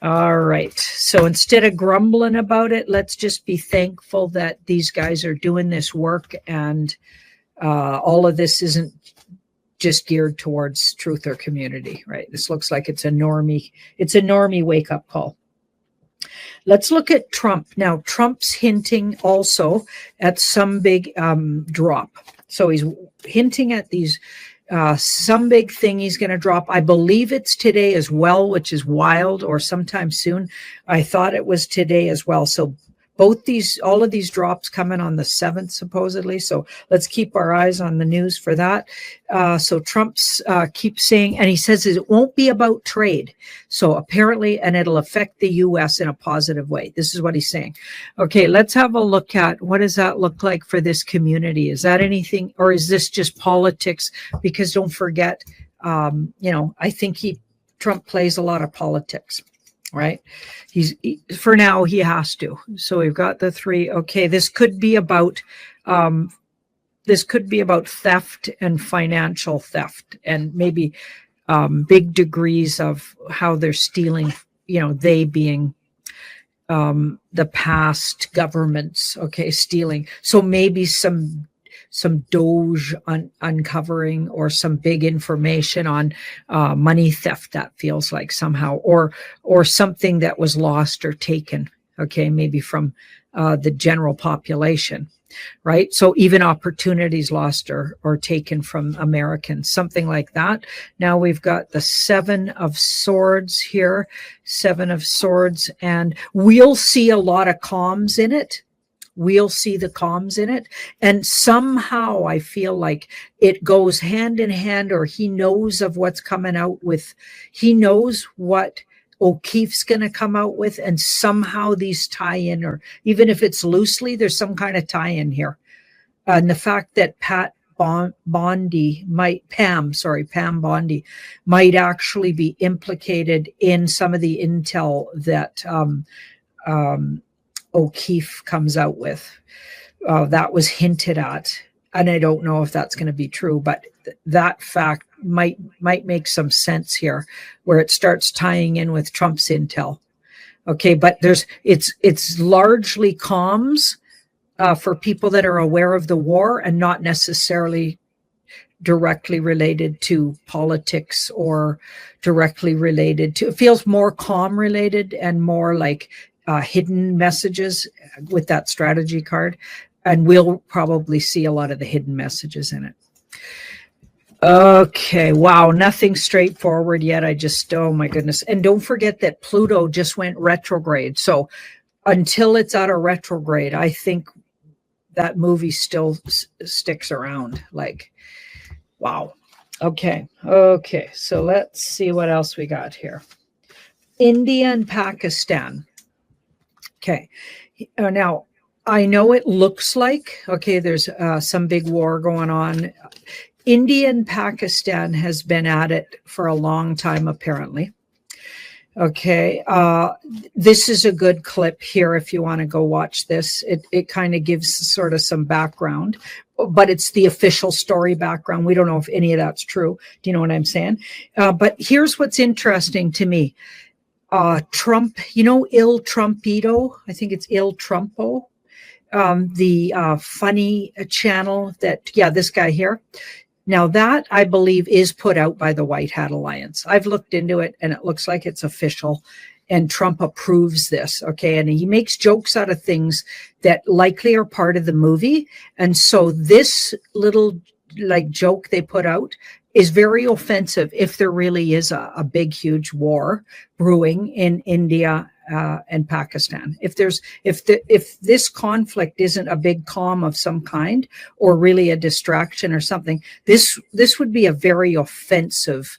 All right, so instead of grumbling about it, let's just be thankful that these guys are doing this work, and all of this isn't just geared towards truth or community, right? This looks like it's a normie wake-up call. Let's look at Trump. Now, Trump's hinting also at some big drop. So he's hinting at these some big thing he's going to drop. I believe it's today as well, which is wild, or sometime soon. I thought it was today as well. So all of these drops coming on the 7th, supposedly. So let's keep our eyes on the news for that. So Trump's keeps saying, and he says it won't be about trade. So apparently, and it'll affect the U.S. in a positive way. This is what he's saying. Okay, let's have a look at what does that look like for this community? Is that anything, or is this just politics? Because don't forget, I think Trump plays a lot of politics. Right? For now, he has to. So we've got the 3. Okay, this could be about theft and financial theft, and maybe big degrees of how they're stealing. They being the past governments. Okay, stealing. So maybe some Doge uncovering, or some big information on money theft, that feels like somehow, or something that was lost or taken, okay, maybe from the general population, right? So even opportunities lost or taken from Americans, something like that. Now we've got the 7 of Swords here, 7 of Swords, and we'll see a lot of comms in it. We'll see the comms in it. And somehow I feel like it goes hand in hand, or he knows of what's coming out with, he knows what O'Keefe's going to come out with, and somehow these tie in, or even if it's loosely, there's some kind of tie in here. And the fact that Pam Bondi might actually be implicated in some of the intel that O'Keefe comes out with. That was hinted at, and I don't know if that's going to be true, but that fact might make some sense here, where it starts tying in with Trump's intel. Okay, but it's largely comms for people that are aware of the war, and not necessarily directly related to politics, or directly related to, it feels more comm related and more like hidden messages with that strategy card, and we'll probably see a lot of the hidden messages in it. Okay, wow, nothing straightforward yet. Oh my goodness. And don't forget that Pluto just went retrograde. So until it's out of retrograde, I think that movie still sticks around. Like, wow. Okay, so let's see what else we got here. India and Pakistan. Okay, now I know it looks like, okay, there's some big war going on. India and Pakistan has been at it for a long time, apparently. Okay, this is a good clip here if you want to go watch this. It kind of gives sort of some background, but it's the official story background. We don't know if any of that's true. Do you know what I'm saying? But here's what's interesting to me. Trump, Il Trumpito, I think it's Il Trumpo. the funny channel that, yeah, this guy here. Now that I believe is put out by the White Hat Alliance. I've looked into it and it looks like it's official and Trump approves this. Okay. And he makes jokes out of things that likely are part of the movie. And so this little like joke they put out is very offensive if there really is a big, huge war brewing in India and Pakistan. If this conflict isn't a big calm of some kind or really a distraction or something, this would be a very offensive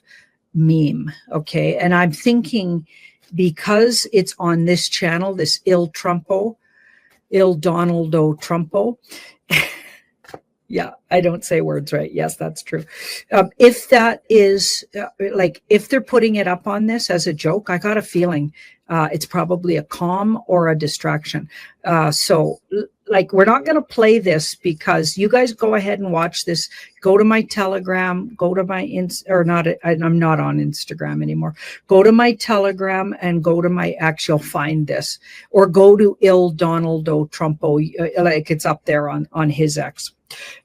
meme. Okay. And I'm thinking because it's on this channel, this Il Donaldo Trumpo. Yeah, I don't say words right. Yes, that's true. If that is like, if they're putting it up on this as a joke, I got a feeling it's probably a calm or a distraction. So like, we're not going to play this because you guys go ahead and watch this. Go to my Telegram, go to my I'm not on Instagram anymore. Go to my Telegram and go to my X. You'll find this, or go to Il Donaldo Trumpo. Like it's up there on his X.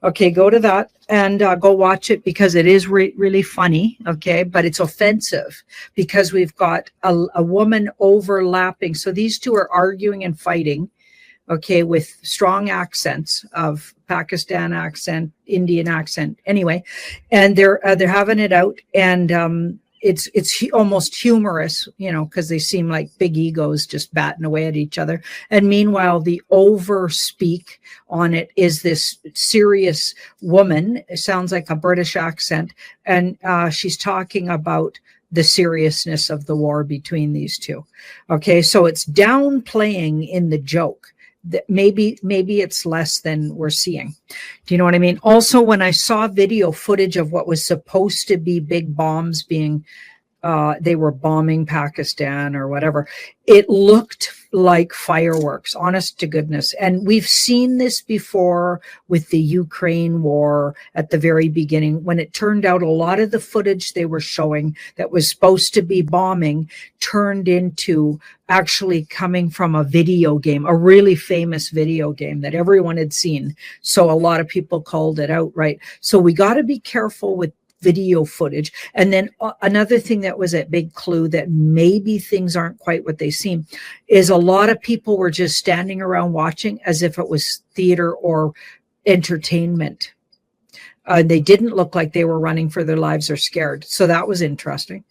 Okay, go to that and go watch it because it is really funny. Okay, but it's offensive because we've got a woman overlapping. So these two are arguing and fighting. Okay, with strong accents of Pakistan accent, Indian accent, anyway, and they're having it out, and it's almost humorous, you know, because they seem like big egos just batting away at each other. And meanwhile, the overspeak on it is this serious woman. It sounds like a British accent, and she's talking about the seriousness of the war between these two. Okay, so it's downplaying in the joke. That maybe it's less than we're seeing. Do you know what I mean? Also, when I saw video footage of what was supposed to be big bombs being, they were bombing Pakistan or whatever, it looked like fireworks, honest to goodness. And we've seen this before with the Ukraine war at the very beginning, when it turned out a lot of the footage they were showing that was supposed to be bombing turned into actually coming from a video game, a really famous video game that everyone had seen. So a lot of people called it out, right? So we got to be careful with video footage. And then another thing that was a big clue that maybe things aren't quite what they seem is a lot of people were just standing around watching as if it was theater or entertainment. They didn't look like they were running for their lives or scared. So that was interesting.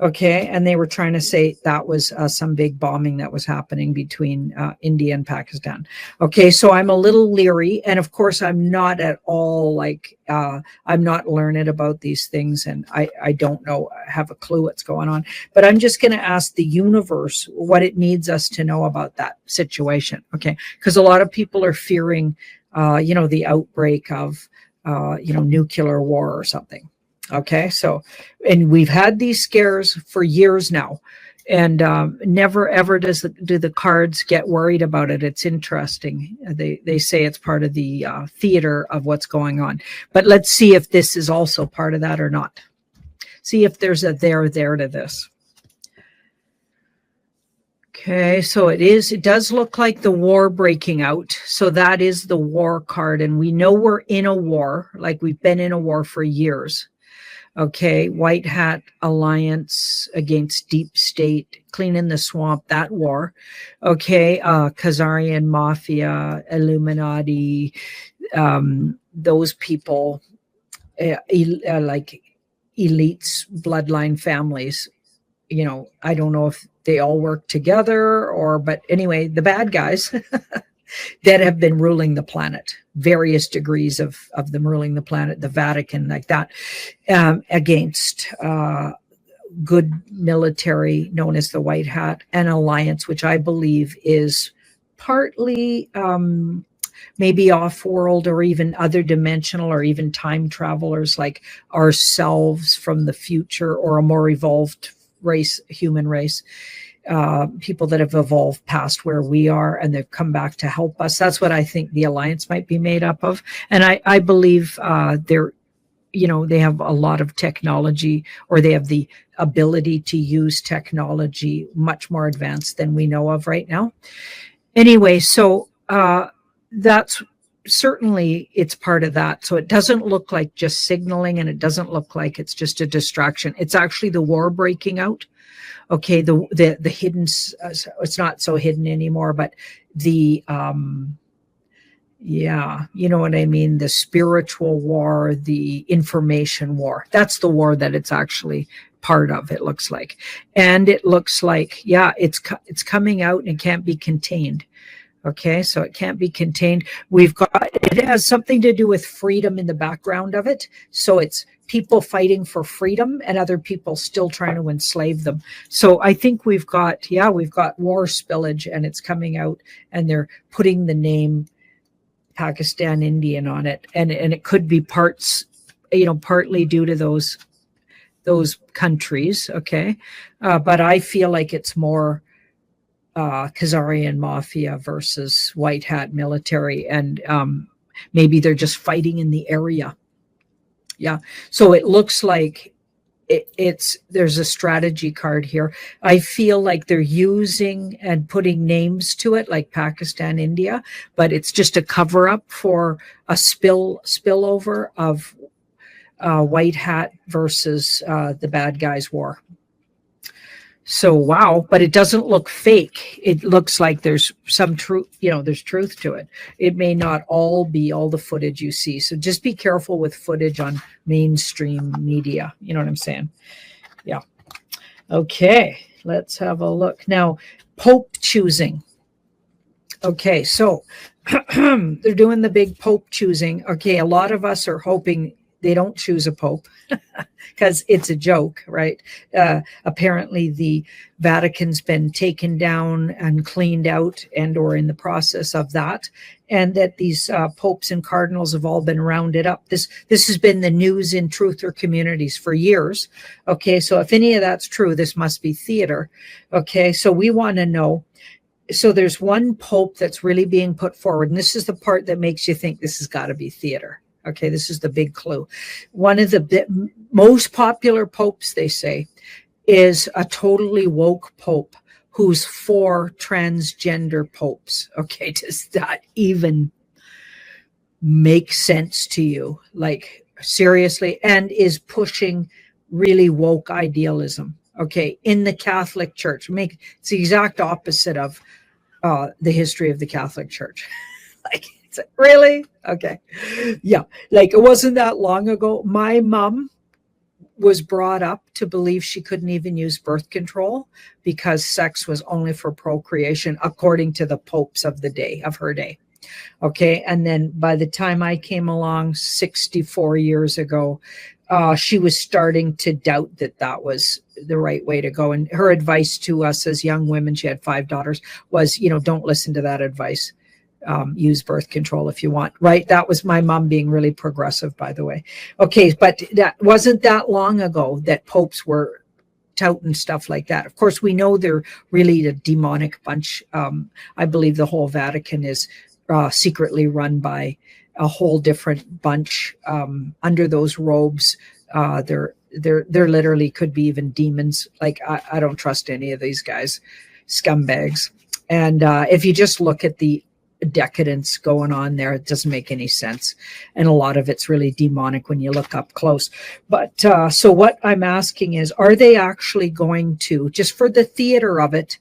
Okay. And they were trying to say that was some big bombing that was happening between India and Pakistan. Okay. So I'm a little leery. And of course, I'm not at all like, I'm not learned about these things. And I don't know, have a clue what's going on. But I'm just going to ask the universe what it needs us to know about that situation. Okay. Because a lot of people are fearing, the outbreak of, nuclear war or something. Okay. So, and we've had these scares for years now, and never ever do the cards get worried about it. It's interesting. They say it's part of the theater of what's going on, but let's see if this is also part of that or not. See if there's a there to this. Okay, so it does look like the war breaking out. So that is the war card. And we know we're in a war, like we've been in a war for years. Okay, White Hat Alliance against Deep State, cleaning the swamp, that war. Okay, Khazarian Mafia, Illuminati, those people, like elites, bloodline families. I don't know if they all work together but anyway, the bad guys that have been ruling the planet, various degrees of them ruling the planet, the Vatican, like that, against good military known as the White Hat and Alliance, which I believe is partly maybe off-world or even other dimensional or even time travelers like ourselves from the future, or a more evolved human race, people that have evolved past where we are and they've come back to help us. That's what I think the Alliance might be made up of. And I believe they have a lot of technology, or they have the ability to use technology much more advanced than we know of right now. Anyway, so that's certainly, it's part of that. So it doesn't look like just signaling, and it doesn't look like it's just a distraction. It's actually the war breaking out. Okay, the hidden, it's not so hidden anymore, but the yeah, you know what I mean, the spiritual war, the information war. That's the war that it's actually part of, it looks like. And it looks like, yeah, it's coming out and it can't be contained. Okay, so it can't be contained. It has something to do with freedom in the background of it. So it's people fighting for freedom and other people still trying to enslave them. So I think we've got war spillage, and it's coming out, and they're putting the name Pakistan Indian on it. And it could be partly due to those countries. Okay. But I feel like it's more Khazarian mafia versus white hat military, and maybe they're just fighting in the area. Yeah, so it looks like there's a strategy card here. I feel like they're using and putting names to it, like Pakistan, India, but it's just a cover up for a spillover of white hat versus the bad guys war. So, wow, but it doesn't look fake. It looks like there's some truth, there's truth to it. It may not all be all the footage you see. So just be careful with footage on mainstream media. You know what I'm saying? Yeah. Okay, let's have a look. Now, Pope choosing. Okay, so they're doing the big Pope choosing. Okay, a lot of us are hoping they don't choose a Pope because it's a joke, right? Apparently the Vatican's been taken down and cleaned out, and or in the process of that, and that these popes and cardinals have all been rounded up. This has been the news in truther communities for years. Okay, so if any of that's true, this must be theater. Okay, so we want to know. So there's one pope that's really being put forward, and this is the part that makes you think this has got to be theater. Okay, this is the big clue. One of the most popular popes, they say, is a totally woke pope who's for transgender popes. Okay, does that even make sense to you? Like, seriously? And is pushing really woke idealism. Okay, in the Catholic Church. It's the exact opposite of the history of the Catholic Church. Like, really? Okay. Yeah. Like, it wasn't that long ago. My mom was brought up to believe she couldn't even use birth control because sex was only for procreation, according to the popes of her day. Okay. And then by the time I came along 64 years ago, she was starting to doubt that was the right way to go. And her advice to us as young women, she had 5 daughters, was, don't listen to that advice. Use birth control if you want, right? That was my mom being really progressive, by the way. Okay, but that wasn't that long ago that popes were touting stuff like that. Of course, we know they're really a demonic bunch. I believe the whole Vatican is secretly run by a whole different bunch under those robes. They're literally could be even demons. Like, I don't trust any of these guys, scumbags. And if you just look at the decadence going on there, it doesn't make any sense, and a lot of it's really demonic when you look up close. But so what I'm asking is, are they actually going to, just for the theater of it,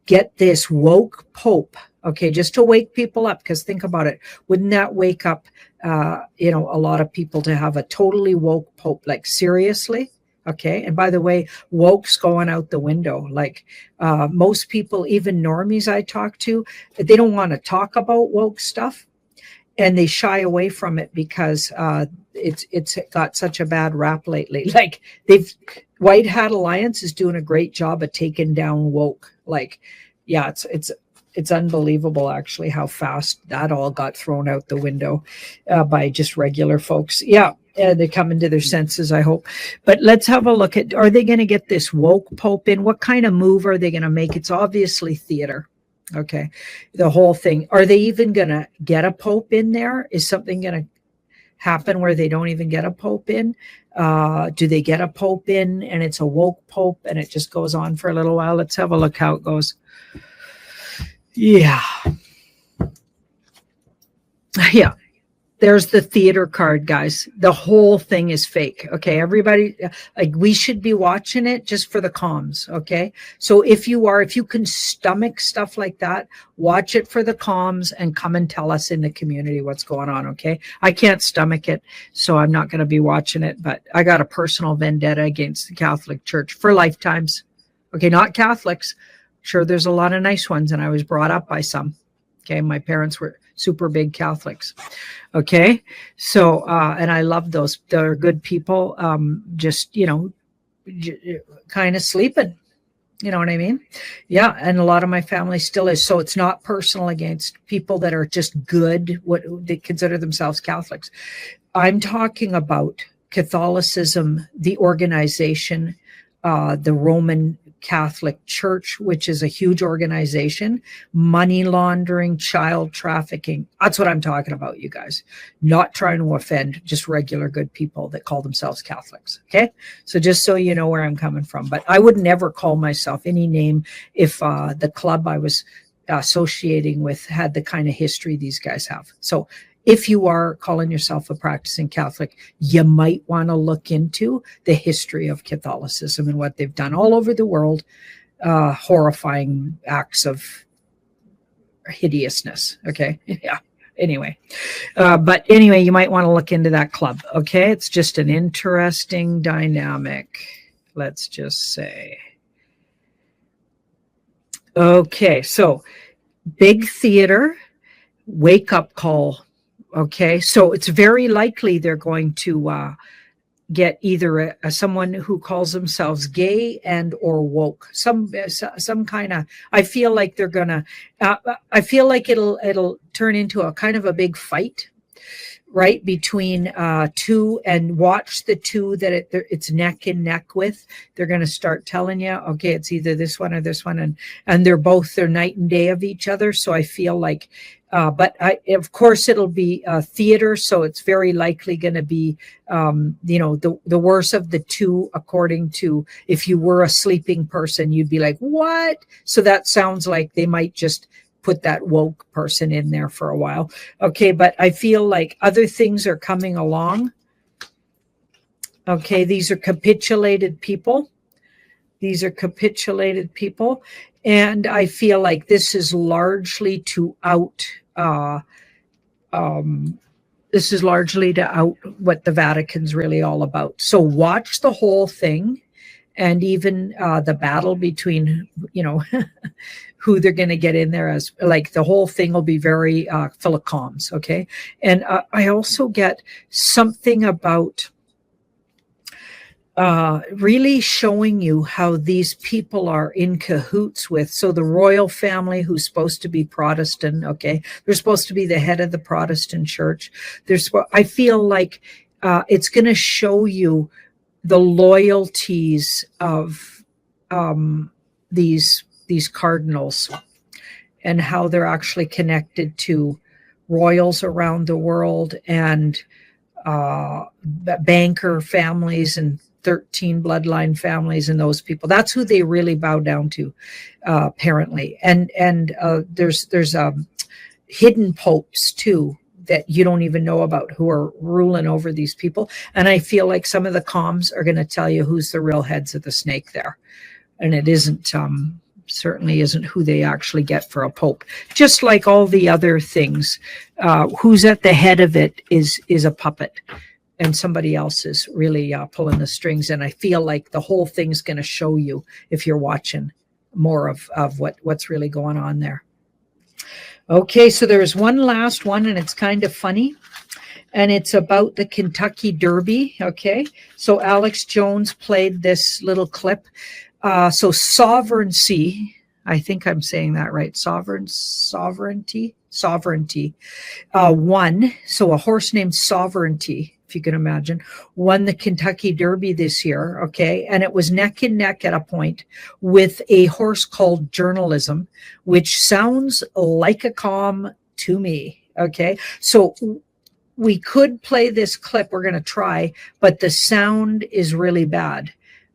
get this woke pope, okay, just to wake people up? Because think about it, wouldn't that wake up a lot of people to have a totally woke pope? Like, seriously? Okay. And by the way, woke's going out the window. Like, most people, even normies I talk to, they don't want to talk about woke stuff, and they shy away from it because it's got such a bad rap lately. Like, White Hat Alliance is doing a great job of taking down woke. Like, yeah, it's unbelievable actually how fast that all got thrown out the window by just regular folks. Yeah. They're coming to their senses, I hope. But let's have a look at, are they going to get this woke pope in? What kind of move are they going to make? It's obviously theater. Okay. The whole thing. Are they even going to get a pope in there? Is something going to happen where they don't even get a pope in? Do they get a pope in and it's a woke pope and it just goes on for a little while? Let's have a look how it goes. Yeah. Yeah. There's the theater card, guys. The whole thing is fake. Okay. Everybody, like, we should be watching it just for the comms. Okay. So if you can stomach stuff like that, watch it for the comms and come and tell us in the community what's going on. Okay. I can't stomach it, so I'm not going to be watching it, but I got a personal vendetta against the Catholic Church for lifetimes. Okay. Not Catholics. Sure. There's a lot of nice ones, and I was brought up by some. Okay. My parents were super big Catholics. Okay. So, and I love those. They're good people. Just, kind of sleeping. You know what I mean? Yeah. And a lot of my family still is. So it's not personal against people that are just good, what they consider themselves Catholics. I'm talking about Catholicism, the organization, the Roman Catholic Church, which is a huge organization, money laundering, child trafficking. That's what I'm talking about, you guys. Not trying to offend just regular good people that call themselves Catholics. Okay. So just so you know where I'm coming from, but I would never call myself any name if the club I was associating with had the kind of history these guys have. So if you are calling yourself a practicing Catholic, you might want to look into the history of Catholicism and what they've done all over the world. Horrifying acts of hideousness. Okay. Yeah. Anyway. But anyway, you might want to look into that club. Okay. It's just an interesting dynamic, let's just say. Okay. So big theater, wake up call. Okay, so it's very likely they're going to get either someone who calls themselves gay and or woke, some kind of. I feel like they're gonna. I feel like it'll turn into a kind of a big fight, right, between two, and watch the two that it's neck and neck with. They're going to start telling you, okay, it's either this one or this one, and they're night and day of each other. So I feel like. But of course, it'll be theater, so it's very likely going to be, the worst of the two, according to, if you were a sleeping person, you'd be like, what? So that sounds like they might just put that woke person in there for a while. Okay, but I feel like other things are coming along. Okay, these are capitulated people. These are capitulated people. And I feel like this is largely to out what the Vatican's really all about. So watch the whole thing, and even the battle between, who they're going to get in there as, like, the whole thing will be very full of comms. Okay. And I also get something about really showing you how these people are in cahoots with. So the royal family, who's supposed to be Protestant, okay, they're supposed to be the head of the Protestant church. I feel like it's going to show you the loyalties of these cardinals, and how they're actually connected to royals around the world, and banker families, and 13 bloodline families, and those people. That's who they really bow down to, apparently. And there's hidden popes too that you don't even know about, who are ruling over these people. And I feel like some of the comms are going to tell you who's the real heads of the snake there, and it isn't certainly isn't who they actually get for a pope. Just like all the other things, who's at the head of it is a puppet, and somebody else is really pulling the strings. And I feel like the whole thing's going to show you, if you're watching, more of what's really going on there. Okay, so there's one last one, and it's kind of funny, and it's about the Kentucky Derby. Okay, so Alex Jones played this little clip. So Sovereignty, I think I'm saying that right. Sovereignty. Won. So a horse named Sovereignty, if you can imagine, won the Kentucky Derby this year. Okay. And it was neck and neck at a point with a horse called Journalism, which sounds like a comm to me. Okay. So we could play this clip. We're going to try, but the sound is really bad.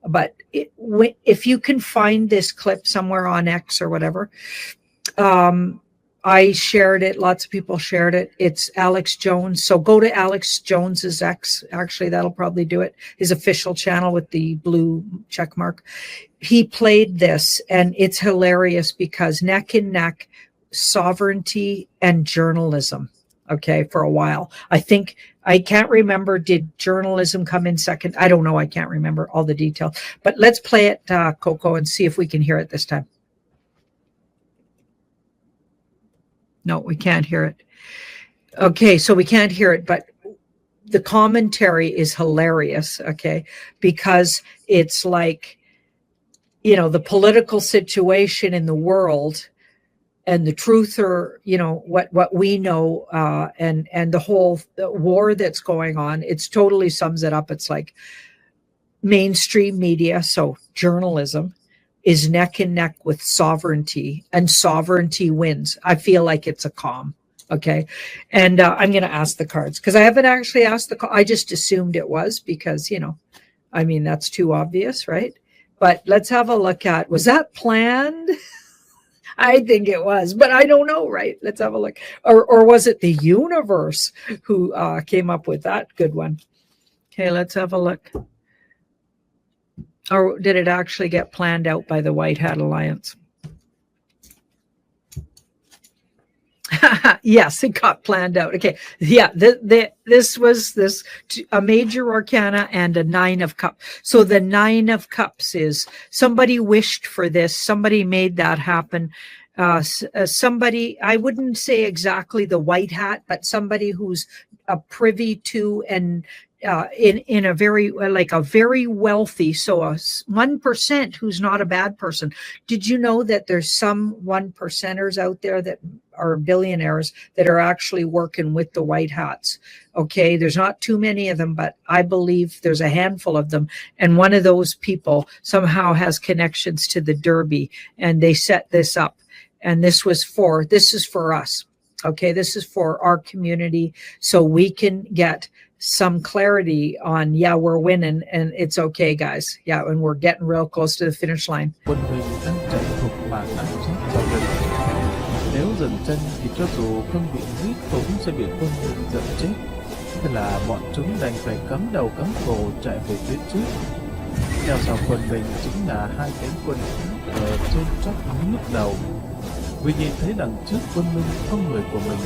But if you can find this clip somewhere on X or whatever, I shared it. Lots of people shared it. It's Alex Jones. So go to Alex Jones's X. Actually, that'll probably do it. His official channel with the blue check mark. He played this, and it's hilarious because neck and neck, sovereignty and journalism. Okay, for a while. I think, I can't remember, did journalism come in second? I don't know. I can't remember all the detail. But let's play it, Coco, and see if we can hear it this time. No, we can't hear it. Okay, so we can't hear it, but the commentary is hilarious, okay, because it's like, you know, the political situation in the world and the truth, or, you know, what we know, and the whole war that's going on. It's totally sums it up. It's like mainstream media, so journalism, is neck and neck with sovereignty, and sovereignty wins. I feel like it's a calm. Okay. And I'm going to ask the cards, because I haven't actually asked I just assumed it was, because, you know, I mean, that's too obvious, right? But let's have a look at, was that planned? I think it was, but I don't know, right? Let's have a look. Or was it the universe who came up with that good one? Okay, let's have a look. Or did it actually get planned out by the White Hat Alliance? Yes, it got planned out. Okay. Yeah, this was a major arcana and a 9 of cups. So the 9 of cups is somebody wished for this. Somebody made that happen. Somebody, I wouldn't say exactly the white hat, but somebody who's privy to, and in a very, like a very wealthy, so a 1% who's not a bad person. Did you know that there's some 1%ers out there that are billionaires that are actually working with the white hats? Okay, there's not too many of them, but I believe there's a handful of them. And one of those people somehow has connections to the Derby, and they set this up. And this is for us. Okay, this is for our community, so we can get some clarity on, yeah, we're winning, and it's okay, guys. Yeah, and we're getting real close to the finish line. Quân Huỳnh đang chạy thục mạng ám sát vào rừng. Nếu dừng chân thì cho dù không bị giết cũng sẽ bị Quân Huỳnh giận chết. Thế là bọn chúng đành phải cắm đầu cắm cổ chạy về phía trước. Theo sau Quân Huỳnh chính là 2 cánh quân ở trên chót núi lúc đầu. Vì nhìn thấy đằng trước Quân Minh không người của mình,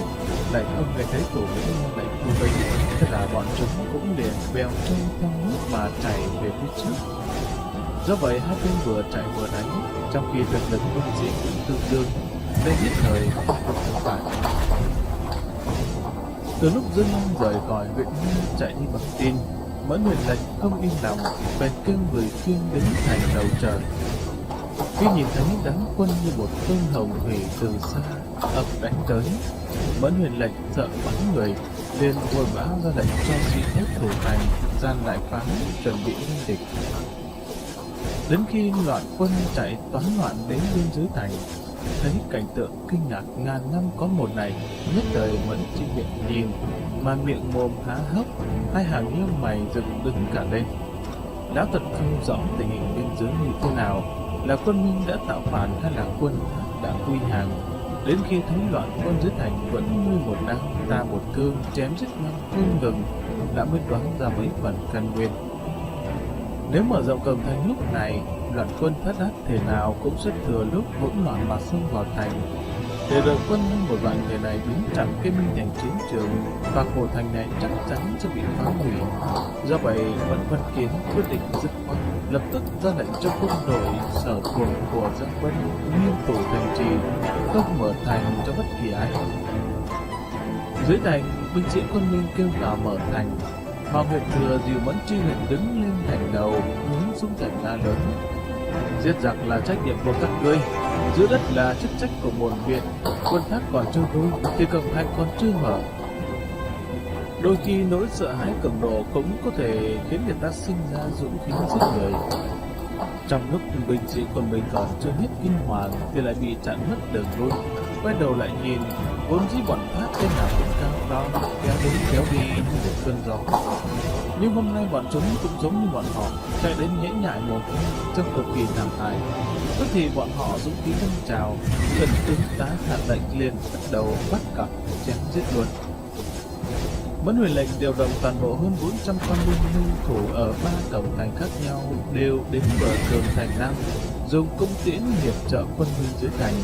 lại không nghe thấy tổ lĩnh lệnh của mình, thế là bọn chúng cũng liền bèo trôi theo nước mà chạy về phía trước. Do vậy hai bên vừa chạy vừa đánh, trong khi lực lượng quân sĩ cũng tương đương, nên nhất thời không có thắng bại. Từ lúc Dương Long rời khỏi huyện Nga chạy đi bằng tin, Mẫn Huyền Lệnh không yên lòng, bèn kêu người khiêng đến thành đầu trời. Khi nhìn thấy đám quân như một cơn hồng thủy từ xa ập đánh tới, Mẫn Huyền Lệnh sợ bắn người, liền vội vã ra lệnh cho sĩ tốt thủ thành gian lại pháo chuẩn bị lên địch. Đến khi loạn quân chạy toán loạn đến biên giới thành, thấy cảnh tượng kinh ngạc ngàn năm có một này, nhất thời Mẫn chỉ miệng nhìn mà miệng mồm há hốc, hai hàng lông mày dựng đứng cả lên. Lão thật không rõ tình hình biên giới như thế nào, là quân Minh đã tạo phản hay là quân đã quy hàng. Đến khi thấy loạn quân dưới thành vẫn như một đao ta một cương chém giết nhau không ngừng, đã mới đoán ra mấy phần căn nguyên. Nếu mở rộng cổng thành lúc này, loạn quân thất đắc thể nào cũng sẽ thừa lúc hỗn loạn mà xông vào thành. Để đội quân một đoạn người này đứng chặn cái Minh thành chiến trường, và cổ thành này chắc chắn sẽ bị phá hủy. Do vậy, Văn Kiến quyết định dứt khoát, lập tức ra lệnh cho quân đội sở thuộc của dân quân nghiêm thủ thành trì, không mở thành cho bất kỳ ai. Dưới thành, binh sĩ quân Minh kêu gào mở thành. Hoàng huyện thừa dìu Mẫn Chi huyện đứng lên thành đầu, hướng xuống thành la lớn: giết giặc là trách nhiệm của các ngươi, giữ đất là chức trách của bổn viện. Quân thác còn chưa vui thì cổng thành còn chưa mở. Đôi khi nỗi sợ hãi cường độ cũng có thể khiến người ta sinh ra dũng khí giết người. Trong lúc binh sĩ quân mình còn chưa hết kinh hoàng thì lại bị chặn mất đường lui. Quay đầu lại nhìn, vốn dĩ bọn thác tên nào cũng cao to, kéo đến kéo đi như một cơn gió. Nhưng hôm nay bọn chúng cũng giống như bọn họ, chạy đến nhễ nhại mồ hôi trông cực kỳ thảm hại. Tức thì bọn họ dũng khí dâng trào, trận tướng tá hạ lệnh liền bắt đầu bắt cặp chém giết luôn. Mẫn Huệ lệnh điều động toàn bộ hơn 400 con binh lưu thủ ở 3 cổng thành khác nhau đều đến bờ tường thành Nam, dùng cung tiễn hiệp trợ quân binh dưới thành.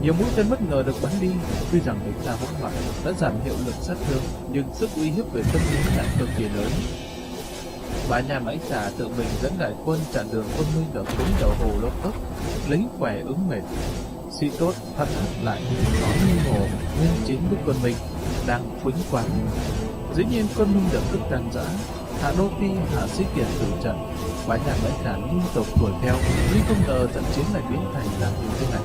Nhiều mũi tên bất ngờ được bắn đi, tuy rằng địch ta hỗn loạn đã giảm hiệu lực sát thương, nhưng sức uy hiếp về tâm lý lại cực kỳ lớn. Bá Nhà Mãnh Xà tự mình dẫn đại quân chặn đường quân Minh ở cúng đầu hồ Lô Cốc, lấy khỏe ứng mệt. Sĩ tốt phát hát lại nói như hồ nhân chiến với quân Minh đang quĩnh quán. Dĩ nhiên quân Minh lập tức tan rã, Hạ Đô Phi, Hạ Sĩ Kiệt tử trận. Bá Nhà Mãnh Xà liên tục đuổi theo, nhưng không ngờ trận chiến lại biến thành dạng như thế này.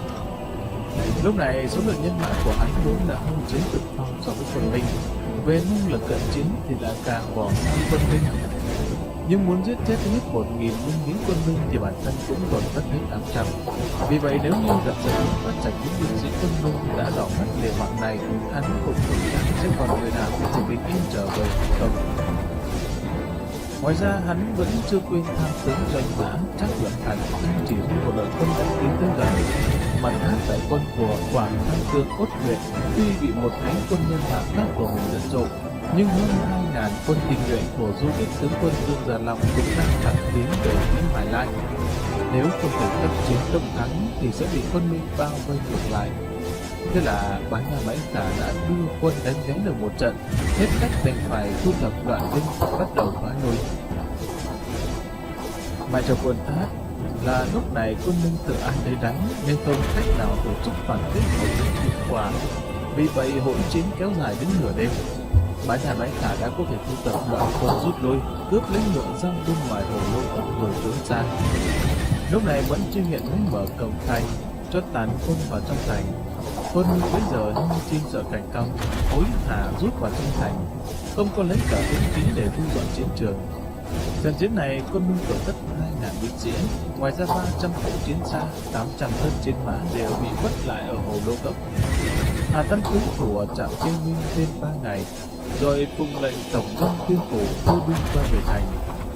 Lúc này số lượng nhân mã của hắn vốn đã hơn chiến cực phong so với quân Minh, về năng lực cận chiến thì đã càng bỏ xa quân Minh. Nhưng muốn giết chết hết 1.000 binh lính quân Minh thì bản thân cũng tổn thất hết 800. Vì vậy nếu như gặp giật bắt sạch những binh sĩ quân Minh đã đỏ mắt liều mạng này, hắn cũng không chắc sẽ còn người nào có thể bình yên trở về không. Ngoài ra hắn vẫn chưa quên tham tướng doanh mã Trác Lập Thành đang chỉ huy một đội quân đánh tiến tới gần. Mặt khác tại quân của Quảng tham tướng Cốt Nguyệt tuy bị một thánh quân nhân mã khác của mình dẫn dụ, nhưng hơn 2.000 quân tình nguyện của du kích tướng quân Dương Gia Long cũng đang thẳng tiến về phía Hải Lai. Nếu không thể tập chiến đông thắng thì sẽ bị quân Minh bao vây ngược lại. Thế là Bá Nhà Mãnh Xà đã đưa quân đánh gánh được một trận, hết cách đành phải thu thập đoạn binh bắt đầu phá lui. Mà trong quân Thát là lúc này quân Minh tự ai đấy đánh nên không cách nào tổ chức phản kích hậu hiệu quả. Vì vậy hỗn chiến kéo dài đến nửa đêm. Bá Nhà Mãnh Xà đã có thể thu tập đoạn quân rút lui, cướp lấy ngựa răng bên ngoài hồ Lô Cốc rồi trốn xa. Lúc này vẫn chưa hiện mới mở cổng thành, cho tàn quân vào trong thành. Quân bây giờ như chim sợ cảnh cong, hối hả rút vào trong thành, không có lấy cả vũ khí để thu dọn chiến trường. Trận chiến này quân Minh tổn thất 2.000 binh sĩ, ngoài ra 300 cỗ chiến xa, 800 thân chiến mã đều bị mất lại ở hồ Lô Cốc. Hà Tam Tướng thủ ở trạm Chiêu Minh thêm 3 ngày, rồi phụng lệnh tổng doanh Tuyên Phủ thu binh quay về thành.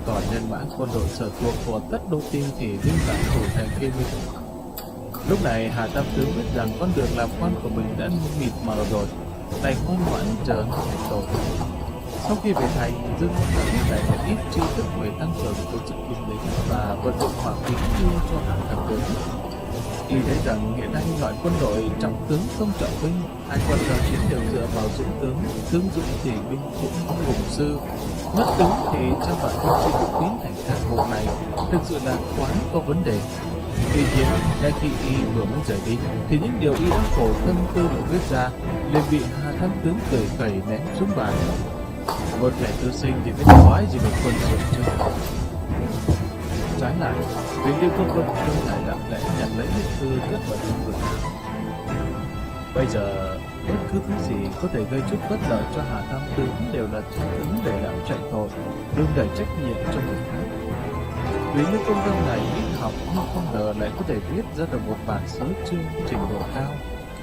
Còn nhân mã quân đội sở thuộc của Tất Đô Ti thì liên lạc thủ thành Kiên Minh. Lúc này Hà Tam Tướng biết rằng con đường làm quan của mình đã mịt mờ rồi, đành ngoan ngoãn chờ thành tội. Sau khi về thành, Dương Môn đã viết lại một ít tri thức về tăng cường tổ chức binh lính và vận dụng hỏa khí đưa cho Hà Tam Tướng. Y thấy rằng hiện nay loại quân đội trọng tướng không trọng binh, hai quân giao chiến đều dựa vào dũng tướng, tướng dũng thì binh cũng có hùng sư, mất tướng thì cho bản thân chỉ vũ khí thành thang bộ này thực sự là quá có vấn đề. Tuy nhiên, ngay khi Y vừa mới rời đi, thì những điều Y đã khổ tâm tư được viết ra liền bị Hà Tam Tướng cười khẩy ném xuống bàn. Một kẻ tư sinh thì biết nói gì về quân sự chứ. Trái lại, vì Lưu Công Công tôi lại lặng lẽ nhận lấy bức thư cất vào trong ngực. Bây giờ, bất cứ thứ gì có thể gây chút bất lợi cho Hà Tam Tướng đều là chứng ứng để làm chạy tội, đương đẩy trách nhiệm cho người khác. Vì Lưu Công Công này ít học nhưng không ngờ lại có thể viết ra được một bản sớ chương trình độ cao,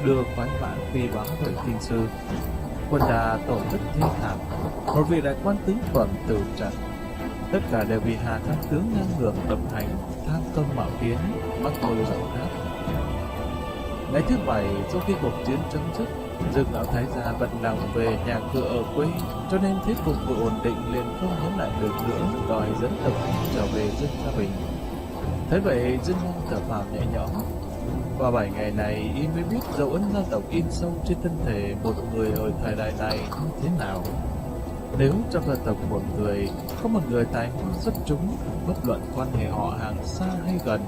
đưa khoái mã phi báo về kinh sư. Quân Đà tổn thất thê thảm, một vị đại quan tứ phẩm tử trận. Tất cả đều vì Hà Tam Tướng ngang ngược độc hành, tham công mạo tiến, mắc mưu rộng rãi. Ngày thứ 7 sau khi cuộc chiến chấm dứt, Dương lão thái gia bận lòng về nhà cửa ở quê, cho nên thế cục vừa ổn định liền không nhấn lại được nữa, đòi dẫn tộc trở về Dương Gia Bình. Thế vậy Dương Long thở phào nhẹ nhõm. Qua 7 ngày này, y mới biết dấu ấn gia tộc in sâu trên thân thể một người ở thời đại này như thế nào. Nếu trong gia tộc một người có một người tài hoa xuất chúng, bất luận quan hệ họ hàng xa hay gần,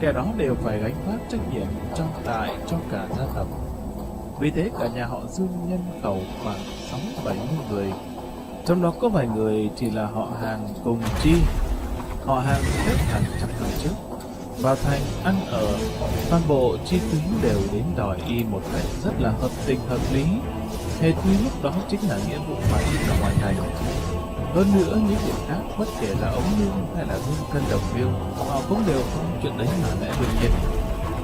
kẻ đó đều phải gánh vác trách nhiệm cho cả gia tộc. Vì thế cả nhà họ Dương nhân khẩu khoảng 60-70 người, trong đó có vài người chỉ là họ hàng cùng chi, họ hàng xếp hàng trăm năm trước. Vào thành ăn ở, toàn bộ chi phí đều đến đòi Y một cách rất là hợp tình hợp lý, hệt như lúc đó chính là nghĩa vụ mà Y phải hoàn thành. Hơn nữa những việc khác, bất kể là ống lương hay là hương cân đồng liêu, họ cũng đều coi chuyện đấy là lẽ đương nhiên.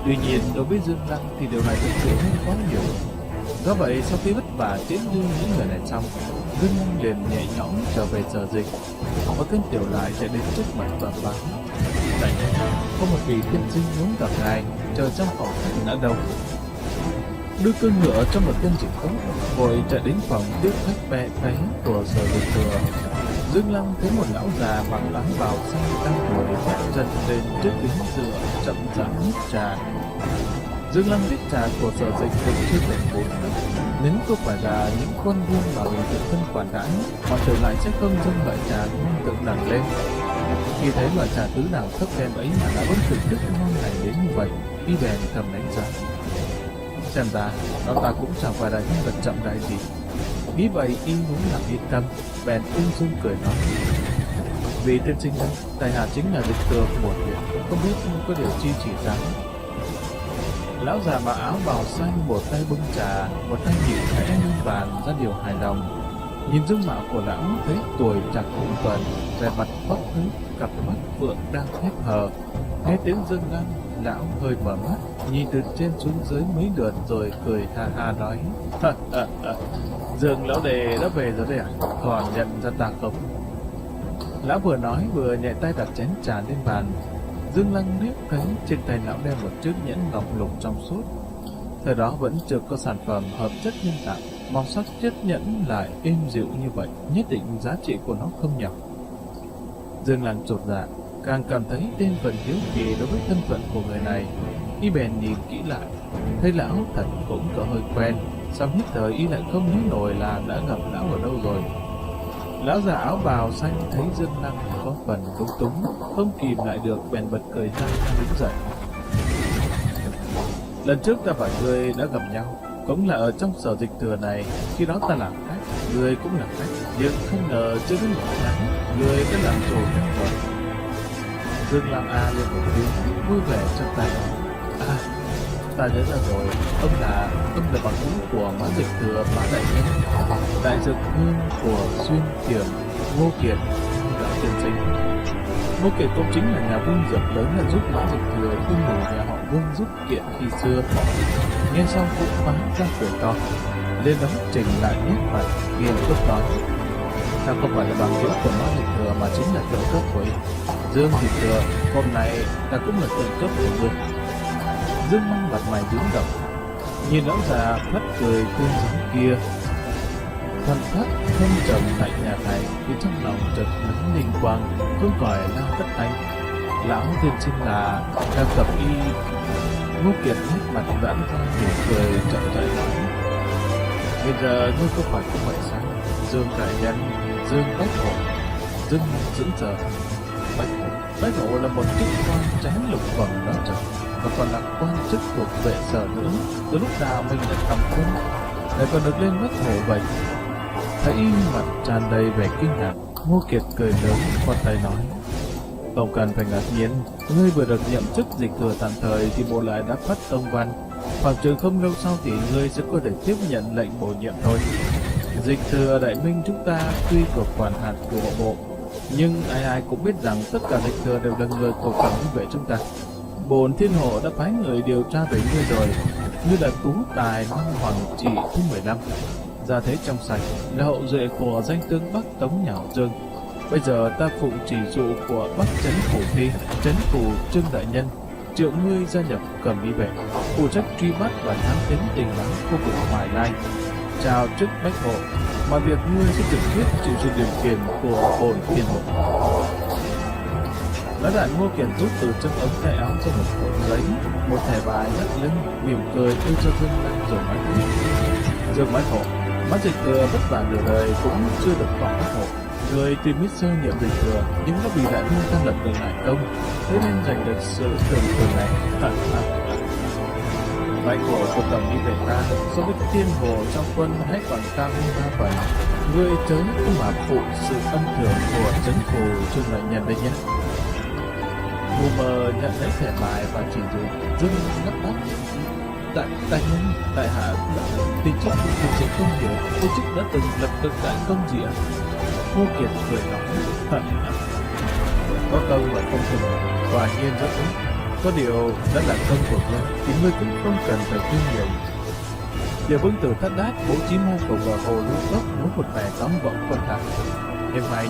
Tuy nhiên đối với Dương Lăng thì điều này thực sự hơi quá nhiều. Do vậy, sau khi vất vả tiễn đưa những người này xong, Dương Lăng liền nhẹ nhõm trở về sở dịch, và cơn tiểu lại chạy đến trước mặt và báo: đại nhân, có một vị tiên sinh muốn gặp ngài, chờ trong phòng khách đã đâu. Đưa cương ngựa trong một cơn dịch tốt, vội chạy đến phòng tiếp khách bé bé của sở dịch thừa. Dương Lăng thấy một lão già mặc áo bào xanh đang ngồi vắt chân lên trước kính dựa chậm rãi nhấp trà. Dương Lăng biết trà của sở dịch cũng chưa đến 4 tấc. Nếu không phải là những con vương mà mình tự thân quản đãi, họ trở lại sẽ không dâng loại trà ngon tự đẳng lên. Khi thấy loại trà tứ đẳng thấp kém ấy mà đã vẫn thưởng thức ngon lành đến như vậy, y bèn thầm đánh giá: xem ra lão ta cũng chẳng phải là nhân vật trọng đại gì. Nghĩ vậy, y muốn làm yên tâm, bèn ung dung cười nói: vì tiên sinh đây, tại hạ chính là dịch thừa của huyện, không biết có điều chi chỉ giáo. Lão già mặc áo bào xanh một tay bưng trà, một tay nhịn khẽ lên bàn ra điều hài lòng. Nhìn dung mạo của lão thấy tuổi chạc cũng tuần, vẻ mặt bốc hứng, cặp mắt phượng đang khép hờ. Nghe tiếng Dương Lăng, lão hơi mở mắt, nhìn từ trên xuống dưới mấy lượt rồi cười ha ha nói: Dương lão đệ đã về rồi đấy à? Còn nhận ra ta không? Lão vừa nói vừa nhẹ tay đặt chén trà lên bàn. Dương Lăng liếc thấy trên tay lão đeo một chiếc nhẫn ngọc lục trong suốt. Thời đó vẫn chưa có sản phẩm hợp chất nhân tạo, màu sắc chiếc nhẫn lại êm dịu như vậy, nhất định giá trị của nó không nhỏ. Dương Lăng chột dạ, càng cảm thấy thêm phần hiếu kỳ đối với thân phận của người này. Y bèn nhìn kỹ lại, thấy lão thật cũng có hơi quen, sau nhất thời y lại không nhớ nổi là đã gặp lão ở đâu rồi. Lão già áo bào xanh thấy Dương Lăng có phần lúng túng, không kìm lại được bèn bật cười ra đứng dậy. Lần trước ta và ngươi đã gặp nhau, cũng là ở trong sở dịch thừa này, khi đó ta làm khách, ngươi cũng làm khách, nhưng không ngờ chưa đến một tháng, ngươi đã làm chủ nhân rồi. Dương Lăng a lên một tiếng, vui vẻ trong tay nói: ta nhớ ra rồi, ông là bằng hữu của Mã Dịch Thừa Mã đại nhân, đại dược hương của Xuyên Kiểm Ngô Kiệt đại tiên sinh. Ngô Kiệt cũng chính là nhà vương dược lớn là giúp Mã Dịch Thừa khuyên nhủ nhà họ Vương giúp kiện khi xưa. Nghe xong cũng phá ra cười to, lên đóng trình lại nét mặt nghiêm túc nói: ta không phải là bằng hữu của Mã Dịch Thừa mà chính là trợ cấp của Dương Dịch Thừa, hôm nay ta cũng là trợ cấp của ngươi. Dương Lăng mặt mày biến động, nhìn lão già phất cười tương giống kia, thần thất thâm trầm lạnh nhạt này, thì trong lòng chợt lóe linh quang, không khỏi lao tất anh. Lão tiên sinh là đang tập y. Ngô Kiệt nét mặt giãn ra mỉm cười chậm rãi nói: bây giờ ngươi có phải không vậy sao? Dương đại nhân, Dương Bách Hộ. Dương Lăng sững sờ. Bách Hộ là một chức quan tránh lục phẩm đó chẳng, và còn là quan chức thuộc vệ sở nữa. Từ lúc nào mình lại cầm quân, lại còn được lên Bách Hộ vậy? Thấy mặt tràn đầy vẻ kinh ngạc, Ngô Kiệt cười lớn khoát tay nói: không cần phải ngạc nhiên, ngươi vừa được nhậm chức dịch thừa tạm thời thì bộ lại đã phát tông văn, khoảng chừng không lâu sau thì ngươi sẽ có thể tiếp nhận lệnh bổ nhiệm thôi. Dịch thừa đại minh chúng ta tuy thuộc quản hạt của bộ, nhưng ai ai cũng biết rằng tất cả dịch thừa đều là người của cẩm vệ chúng ta. Bổn thiên hộ đã phái người điều tra về ngươi rồi, ngươi là tú tài năm hoàng trị thứ 15, gia thế trong sạch, là hậu duệ của danh tướng Bắc Tống nhà họ Dương. Bây giờ ta phụng chỉ dụ của Bắc Trấn Phủ Thi, Trấn Phủ Trương đại nhân, triệu ngươi gia nhập Cẩm Y vệ, phụ trách truy bắt và thám thính tình báo khu vực Hoài Lai, trao chức Bách Hộ, mà việc ngươi sẽ trực tiếp chịu sự điều khiển của bổn thiên hộ. Lão đại Ngô Kiệt rút từ trong ống tay áo ra một cuộn giấy, một thẻ bài lắc lưng, mỉm cười đưa cho Dương Lăng rồi nói: Dương Bách Hộ, Mã Dịch Thừa vất vả nửa đời cũng chưa được vào Bách Hộ. Người tuy biết sơ nhiệm dịch thừa, nhưng đã bị đại vương ta lập được đại công, thế nên giành được sự tưởng thưởng này. Bách Hộ của Cẩm Y vệ ta so với thiên hồ trong quân hãy còn cao hơn 3 phần. Ngươi chớ có mà phụ sự ân thưởng của Trấn Phủ Trương đại nhân đây nhé. Mù mờ nhận lấy thẻ bài và chỉ dụ, Dương lắp bắp: đại nhân, đại hạ tình chức thực sự không hiểu, tình chức đã từng lập được đại công gì ạ? Ngô Kiệt cười nói: có công mà không thực, quả nhiên rất tốt. Có điều đã là công của ngươi thì ngươi cũng không cần phải khuyên nhiều. Giờ Vương Tử Thất Đát bố trí mưu cầu bờ hồ lũ tốc muốn một bè đóng võng quân thẳng. Đêm mai